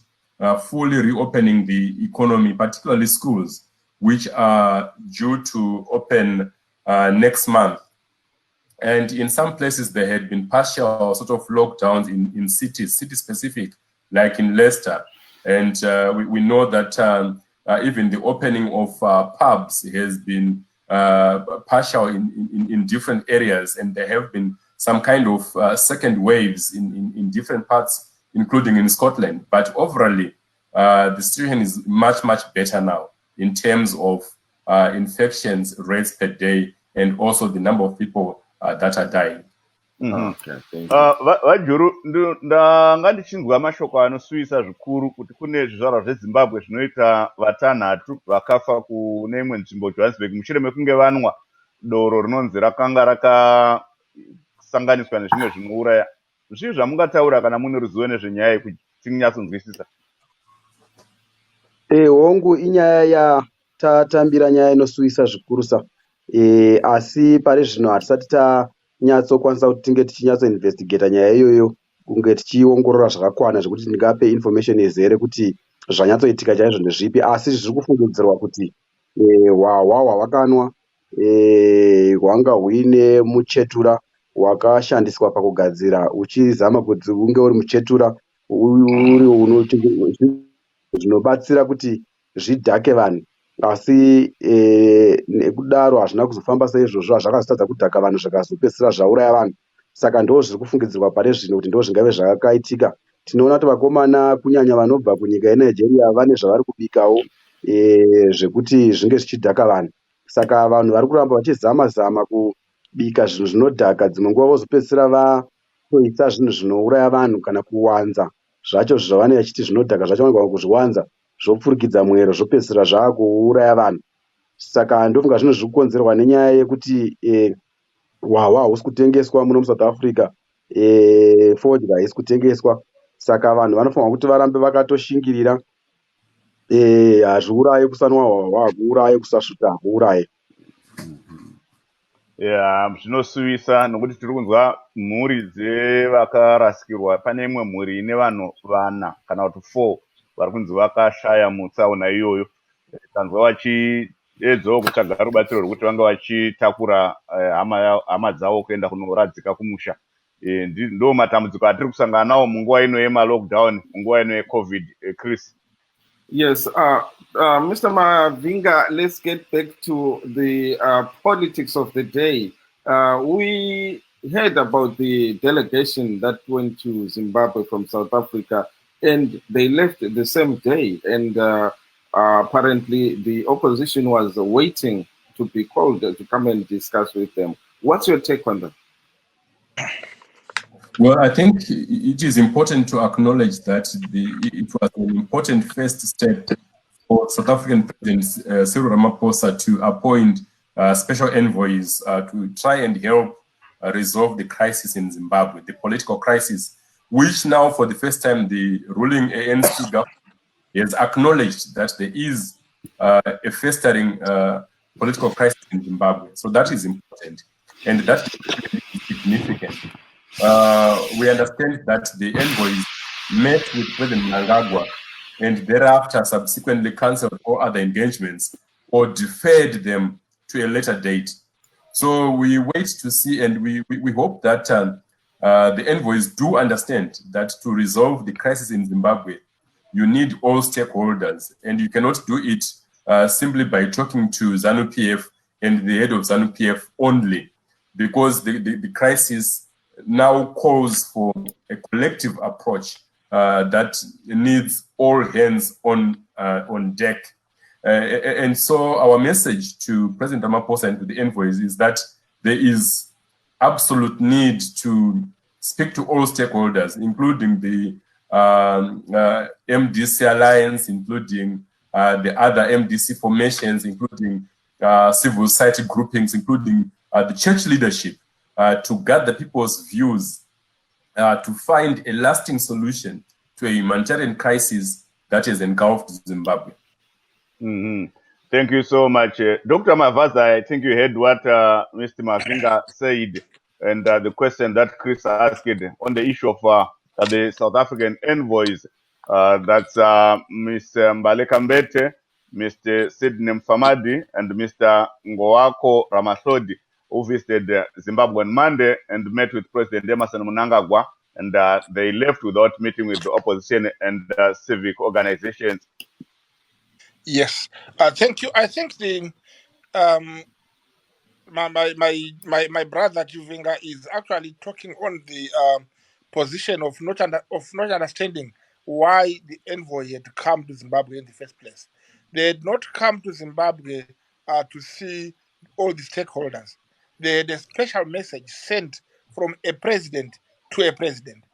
E: fully reopening the economy, particularly schools, which are due to open next month. And in some places, there had been partial sort of lockdowns in cities, city-specific, like in Leicester. And we know that even the opening of pubs has been partial in different areas, and there have been some kind of second waves in different parts, including in Scotland. But overall, the situation is much, much better now in terms of infections rates per day, and also the number of people that are dying.
A: Vajuru, ndanga ndichinzwa mashoko anosuvisa zvikuru kuti kune zvizvarwa zveZimbabwe zvinoita vatanhatu vakafa kune imwe nzvimbo Johannesburg mushure mekunge vanwa doro rinonzi rakanga rakasanganiswa nezvimwe zvinouraya. Zvii zvamungataura kana mune ruzivo nezvenyaya iyi kuti tinyatsonzwisisa?
F: Hongu inyaya tatambira nyaya inosuvisa zvikurusa, asi pari zvino hatisati tanyatsokwanisa kuti tinge tichinyatsoinvestigata nyaya iyoyo, kunge tichiongorora zvakakwana zvekuti ndingape information yezere kuti zvanyatsoitika chaizvo ndezvipi. Asi zviri kufungidzirwa kuti hwahwa hwakanwa hwanga huine muchetura wakashandiswa pakugadzira, uchizama kuti unge uri muchetura uri zvinobatsira kuti zvidhake vanhu. Asi nekudaro hazvina kuzofamba saizvozvo, zvakazotadza kudhaka vanhu zvikazopedzisira zvauraya vanhu. Saka ndo zviri kufungidzirwa pari zvino kuti ndo zvingave zvakaitika. Tinoona kuti vakomana kunyanya vanobva kunyika yeNigeria vane zvavari kubikawo zvekuti zvinge zvichidhaka vanhu. Saka vanhu vari kuramba vachizama-zama vobika zvinhu zvinodhaka, dzimwe nguva vozopedzisira vatoisa zvinhu zvinouraya vanhu kana kuwanza zvacho zvavanenge vachiti zvinodhaka zvacho vanogona kuzviwanza zvopfurikidza mwero zvopedzisira zvaakuuraya vanhu. Saka ndofunga zvinhu zviri kukonzerwa nenyaya yekuti hwahwa hahusi kutengeswa muno muSouth Africa, fodya haisi kutengeswa. Saka vanhu vanofanirwa kuti varambe vakatoshingirira hazviuraye kusanwa hwahwa, hakuuraye kusasvuta hakuuraye.
A: Zvinosuvisa nokuti tiri kunzwa mhuri dzevakarasikirwa. Pane imwe mhuri ine vanhu 4 kana kuti 4 vari kunzi vakashaya mutsaona iyoyo. Tanzwa vachiedzawo kutsvaga rubatsiro rwekuti vanga vachitakura hama dzavo kuenda kunoradzika kumusha. Ndo matambudziko atiri kusangana nawo munguva ino yemalockdown, munguva ino yeCovid. Chris.
B: Yes, Mr. Mavinga, let's get back to the politics of the day. We heard about the delegation that went to Zimbabwe from South Africa, and they left the same day. And apparently the opposition was waiting to be called to come and discuss with them. What's your take on that?
E: Well, I think it is important to acknowledge that it was an important first step for South African President Cyril Ramaphosa to appoint special envoys to try and help resolve the crisis in Zimbabwe, the political crisis, which now for the first time the ruling ANC government has acknowledged that there is a festering political crisis in Zimbabwe. So that is important, and that is significant. We understand that the envoys met with President Mnangagwa and thereafter subsequently cancelled all other engagements or deferred them to a later date. So we wait to see, and we hope that the envoys do understand that to resolve the crisis in Zimbabwe, you need all stakeholders, and you cannot do it simply by talking to ZANU-PF and the head of ZANU-PF only, because the crisis now calls for a collective approach that needs all hands on deck. And so our message to President Ramaphosa and to the envoys is that there is absolute need to speak to all stakeholders, including the MDC Alliance, including the other MDC formations, including civil society groupings, including the church leadership, to gather people's views to find a lasting solution to a humanitarian crisis that has engulfed Zimbabwe.
A: Thank you so much. Dr. Mavaza, I think you heard what Mr. Mavinga said, and the question that Chris asked on the issue of the South African envoys. That's Mr. Mbale Kambete, Mr. Sidney Mfamadi, and Mr. Ngoako Ramasodi, who visited Zimbabwe on Monday and met with President Emmerson Mnangagwa, and they left without meeting with the opposition and civic organizations.
D: Yes, thank you. I think the my brother Juvinga is actually talking on the position of not understanding why the envoy had come to Zimbabwe in the first place. They had not come to Zimbabwe to see all the stakeholders. They had a special message sent from a president to a president.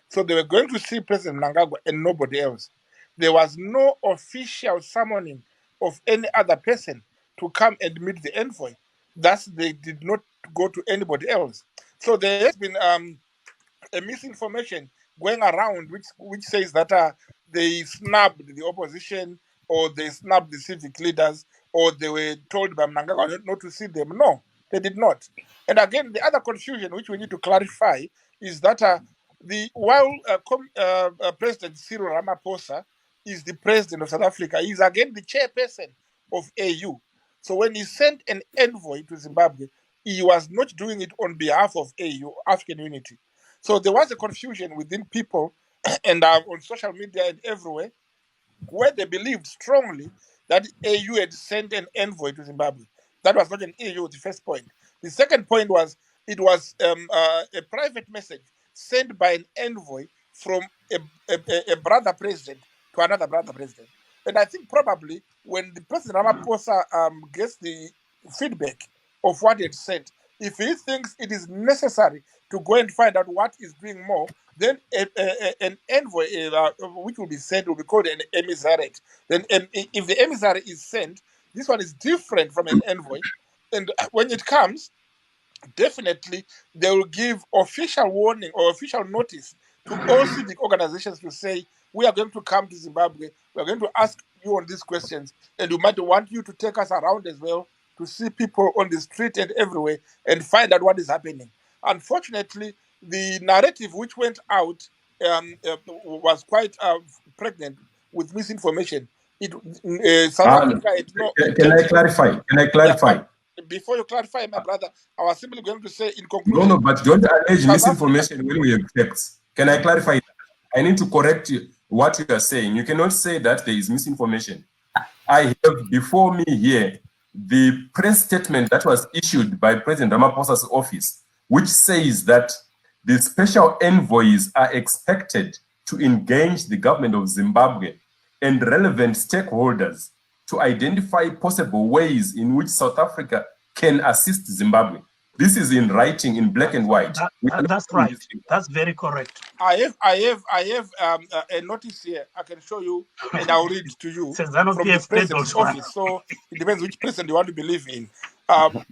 D: So they were going to see President Mnangagwa and nobody else. There was no official summoning of any other person to come and meet the envoy. Thus, they did not go to anybody else. So there has been a misinformation going around which says that they snubbed the opposition, or they snubbed the civic leaders, or they were told by Mnangagwa not to see them. No, they did not. And again, the other confusion which we need to clarify is that while President Cyril Ramaphosa is the president of South Africa, he is again the chairperson of AU. So when he sent an envoy to Zimbabwe, he was not doing it on behalf of AU, African Unity. So there was a confusion within people and on social media and everywhere, where they believed strongly that AU had sent an envoy to Zimbabwe. That was not an AU, the first point. The second point was it was a private message sent by an envoy from a brother president to another brother president. And I think probably when the President Ramaphosa gets the feedback of what he had sent, If he thinks it is necessary to go and find out what is doing more, then an envoy, which will be sent, will be called an emissary. Then, if the emissary is sent, this one is different from an envoy. And when it comes, definitely they will give official warning or official notice to all civic organizations to say, we are going to come to Zimbabwe, we are going to ask you on these questions, and we might want you to take us around as well to see people on the street and everywhere and find out what is happening. Unfortunately, the narrative which went out was quite pregnant with misinformation. South Africa had no.
E: Can I clarify?
D: Yeah, before you clarify, my brother, I was simply going to say in conclusion.
E: No, but don't allege misinformation when we have facts. Can I clarify? I need to correct you, what you are saying. You cannot say that there is misinformation. I have before me here the press statement that was issued by President Ramaphosa's office, which says that the special envoys are expected to engage the government of Zimbabwe and relevant stakeholders to identify possible ways in which South Africa can assist Zimbabwe. This is in writing, in black and white.
C: That's right. That's very correct.
D: I have a notice here. I can show you, and I'll read to you from the president's office. So it depends which president you want to believe in.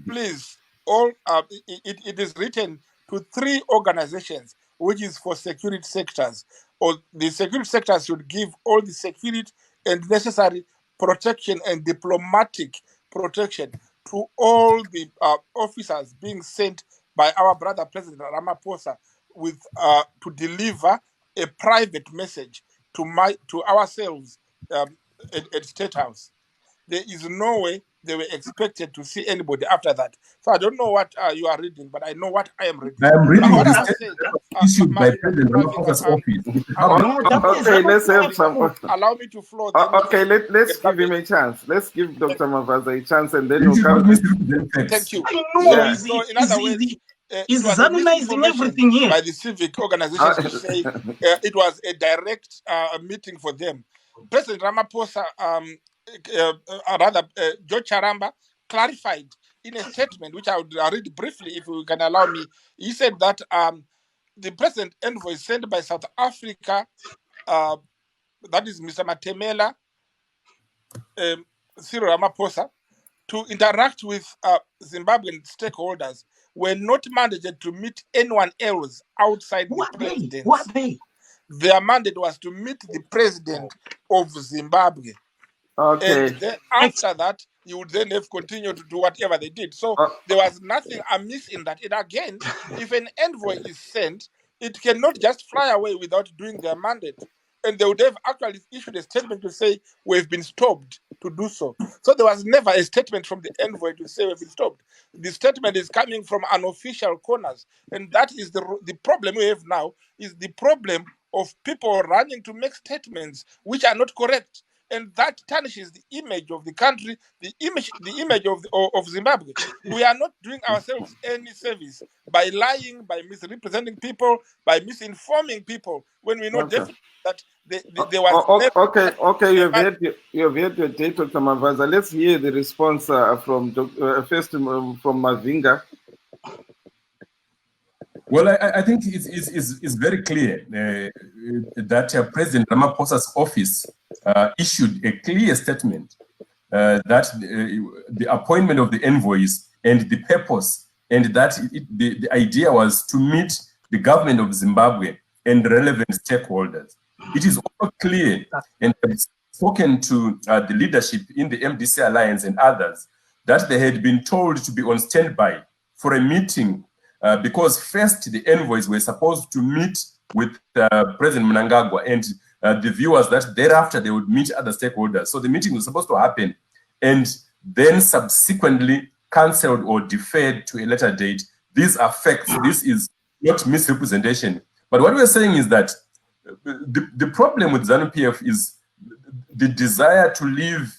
D: Please, all it is written to 3 organizations, which is for security sectors. Or the security sectors should give all the security and necessary protection and diplomatic protection to all the officers being sent by our brother President Ramaphosa with to deliver a private message to ourselves at State House. There is no way they were expected to see anybody after that. So I don't know what you are reading, but I know what I am reading.
E: I am reading the issued by President Ramaphosa's office.
B: Okay, let's have some.
D: Allow me to flow.
B: Okay, let's give him a chance. Let's give Dr. Mavaza a chance, and then we'll come.
D: Thank you.
C: I know.
D: Yeah. So in other words,
C: is examinizing everything here
D: by the civic organizations to say it was a direct meeting for them. President Ramaphosa, George Charamba, clarified in a statement, which I would read briefly if you can allow me. He said that the president envoy sent by South Africa, that is Mr. Matemela, Cyril Ramaphosa, to interact with Zimbabwean stakeholders were not mandated to meet anyone else outside the president. Their mandate was to meet the president of Zimbabwe.
B: Okay.
D: And then after that, you would then have continued to do whatever they did. So there was nothing amiss in that. And again, if an envoy is sent, it cannot just fly away without doing their mandate. And they would have actually issued a statement to say, we've been stopped to do so. So there was never a statement from the envoy to say we've been stopped. The statement is coming from unofficial corners. And that is the problem we have now, is the problem of people running to make statements which are not correct. And that tarnishes the image of the country, the image of Zimbabwe. We are not doing ourselves any service by lying, by misrepresenting people, by misinforming people, when we know definitely that there was.
B: Okay. You have heard your date, Dr. Mavaza. Let's hear the response from first from Mavinga.
E: Well, I think it's very clear that President Ramaphosa's office issued a clear statement that the appointment of the envoys and the purpose, and that the idea was to meet the government of Zimbabwe and relevant stakeholders. It is also clear, and I've spoken to the leadership in the MDC Alliance and others, that they had been told to be on standby for a meeting because first the envoys were supposed to meet with President Mnangagwa, and the view was that thereafter they would meet other stakeholders. So the meeting was supposed to happen and then subsequently cancelled or deferred to a later date. These are facts. This is not misrepresentation. But what we're saying is that the problem with ZANU-PF is the desire to live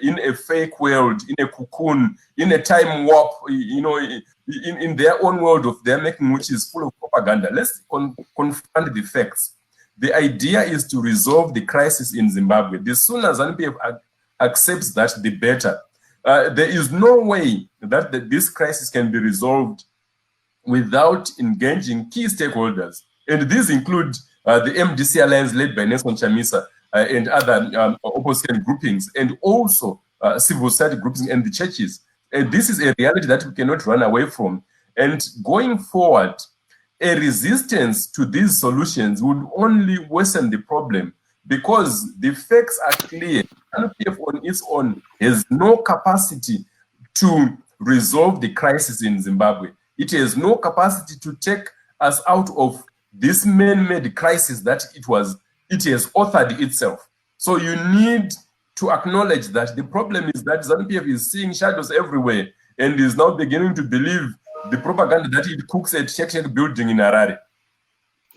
E: in a fake world, in a cocoon, in a time warp, in their own world of their making, which is full of propaganda. Let's confront the facts. The idea is to resolve the crisis in Zimbabwe. The sooner ZANU-PF accepts that, the better. there is no way that this crisis can be resolved without engaging key stakeholders. And these include the MDC Alliance led by Nelson Chamisa and other opposition groupings, and also civil society groups and the churches. And this is a reality that we cannot run away from. And going forward, a resistance to these solutions would only worsen the problem, because the facts are clear. NPF on its own has no capacity to resolve the crisis in Zimbabwe. It has no capacity to take us out of this man-made crisis that it has authored itself. So you need to acknowledge that the problem is that ZANU-PF is seeing shadows everywhere and is now beginning to believe the propaganda that it cooks at Shek building in Harare.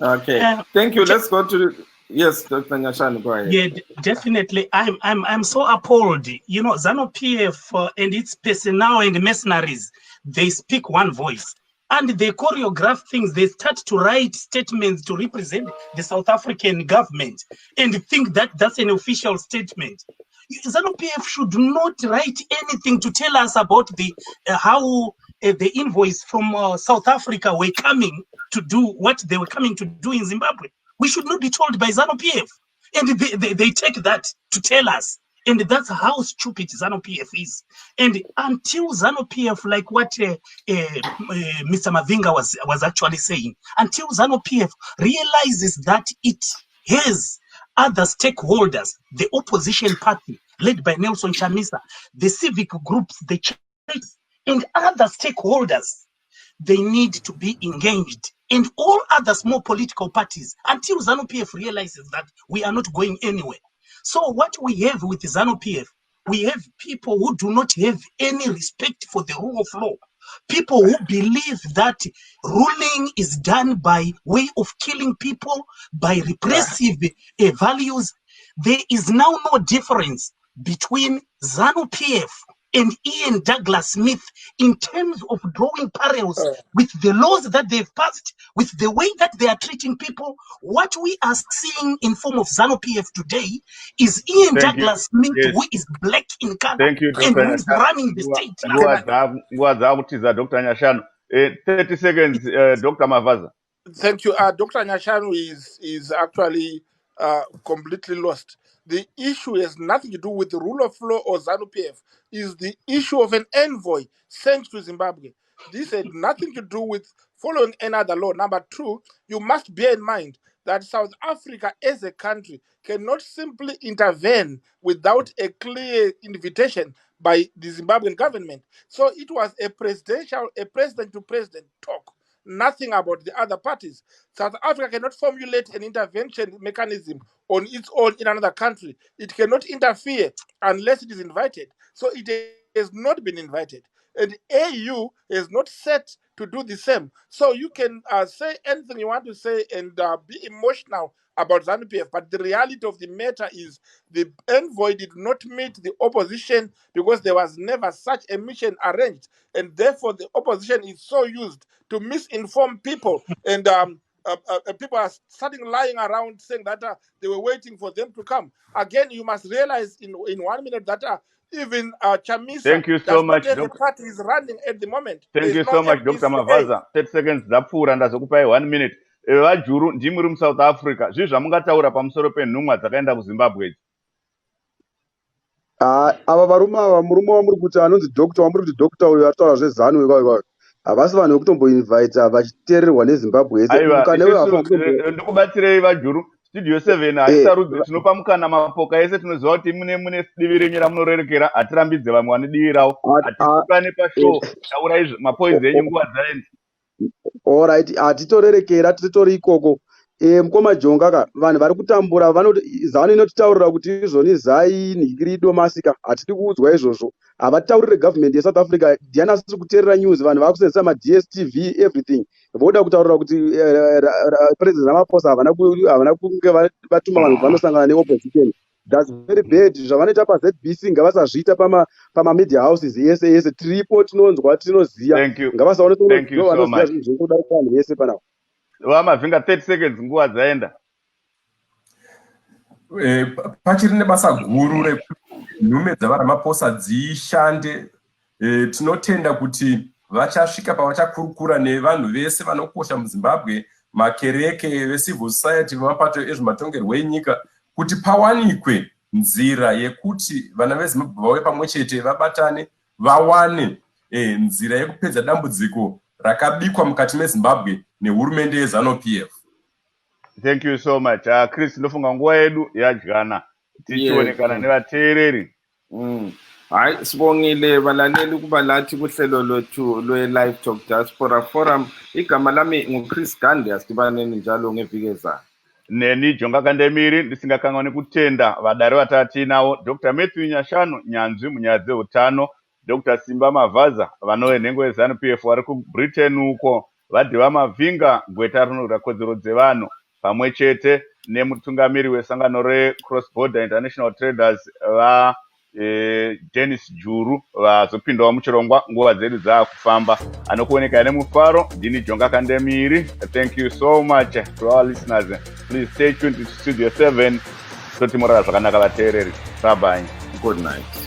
B: Okay, thank you. Let's go to yes, Dr. Nyashanu, go ahead.
C: Yeah, definitely. I'm so appalled. You know, ZANU-PF and its personnel and mercenaries, they speak one voice. And they choreograph things. They start to write statements to represent the South African government and think that that's an official statement. ZANU-PF should not write anything to tell us about the how the envoys from South Africa were coming to do what they were coming to do in Zimbabwe. We should not be told by ZANU-PF. And they take that to tell us. And that's how stupid ZANU-PF is. And until ZANU-PF, like what Mr. Mavinga was actually saying, until ZANU-PF realizes that it has other stakeholders, the opposition party led by Nelson Chamisa, the civic groups, the churches, and other stakeholders, they need to be engaged. And all other small political parties, until ZANU-PF realizes that we are not going anywhere. So what we have with ZANU-PF, we have people who do not have any respect for the rule of law. People who believe that ruling is done by way of killing people, by repressive values. There is now no difference between ZANU-PF and Ian Douglas Smith in terms of drawing parallels with the laws that they've passed, with the way that they are treating people. What we are seeing in form of ZANU-PF today is Ian Douglas Smith, who is black in color and who is running the state.
A: Dr. Nyashanu. 30 seconds, Dr. Mavaza.
D: Thank you. Dr. Nyashanu is actually completely lost. The issue has nothing to do with the rule of law or ZANU-PF. Is the issue of an envoy sent to Zimbabwe. This had nothing to do with following another law. Number two, you must bear in mind that South Africa as a country cannot simply intervene without a clear invitation by the Zimbabwean government. So it was a president-to-president talk. Nothing about the other parties. South Africa cannot formulate an intervention mechanism on its own in another country. It cannot interfere unless it is invited. So it has not been invited. And AU is not set to do the same. So you can say anything you want to say and be emotional about ZANU-PF, but the reality of the matter is the envoy did not meet the opposition because there was never such a mission arranged, and therefore the opposition is so used to misinform people, and people are starting lying around saying that they were waiting for them to come. Again, you must realize in 1 minute that even Chamisa,
A: thank you so much,
D: the party is running at the moment.
A: Thank you so much, Dr. Mavaza. 30 seconds, Zapura, ndazokupai 1 minute. Vajuru ndimuri muSouth Africa. Zvizvi zvamungataura pamusoro penhumwa dzakaenda kuZimbabwe.
F: Ava varume ava, murume wamuri kuti anonzi dokta, wamuri kuti dokta uyu aritaura zvezanu ikao, havasi vanhu vekutomboinvita vachiteererwa neZimbabwe yese.
A: Ndikubatsirei Vajuru. Studio 7 haisarudzi, tinopa mukana mapoka ese, tinoziva kuti mune divi renyu ramunorerekera, hatirambidze vamwe vane divi ravo, hatikane pashow, taurai mapoinzi enyu nguva dzaenda.
F: Alright, hatitorerekera, titori ikoko. Mukoma Jonga, vanhu vari kutambura zano inotitaurira kuti izvoni zai nhikirido masika, hatidi kuudzwa izvozvo. Havataurire government yeSouth Africa, Diana asiri kuteerera news, vanhu vakusenzesa maDSTV, everything. Voda kutaurira kuti President Ramaphosa havana kunge vatuma vanhu vanosangana neopposition. That's very bad. Zvavanoita paZBC ngavasazviita pamamedia houses yese yese. Tiripo tinonzwa tinoziya. Ngavasaone vanoziya zvinhu zvinoda vanhu vese panapa.
A: Vamavinga 30 seconds nguva dzaenda.
E: Pachiri nebasa guru nhume dzavaramaphosa dzishande. Tinotenda kuti vachasvika pavachakurukura nevanhu vese vanokosha muZimbabwe, makereke, vecivil society, vemapato ezvematongerwo enyika, kuti pawanikwe nzira yekuti vana veZimbabwe vauye pamwe chete, vabatane, vawane nzira yekupedza dambudziko rakabikwa mukati meZimbabwe nehurumende yeZANU-PF.
A: Thank you so much. Chris, ndofunga nguva yedu yadyana tichionekana nevateereri.
B: Hayi, sibongile balaleli kuba lathi kuhlelo lwethu lwe-LiveTalk Diaspora Forum. Igama lami nguChris Gandhi, asidibaneni njalo ngeviki ezayo.
A: Neni Jonga Kandemiri, ndisingakangani kutenda vadari vatatu tinawo, Dr. Matthew Nyashanu, nyanzvi munyaya dzeutano, Dr. Simba Mavaza, vanove nhengo yeZANU-PF vari kuBritain uko, Vadhiva Mavhinga, gweta rinogara kodzero dzevanhu, pamwe chete nemutungamiri wesangano reCross Border International Traders Dennis Juru vazopindawo muchirongwa nguva dzedu dzaakufamba. Anokuoneka nemufaro, ndini Jonga Kandemiri. Thank you so much to our listeners. Please stay tuned to Studio 7. Toti morara zvakanaka vateereri. Bye bye.
B: Good night.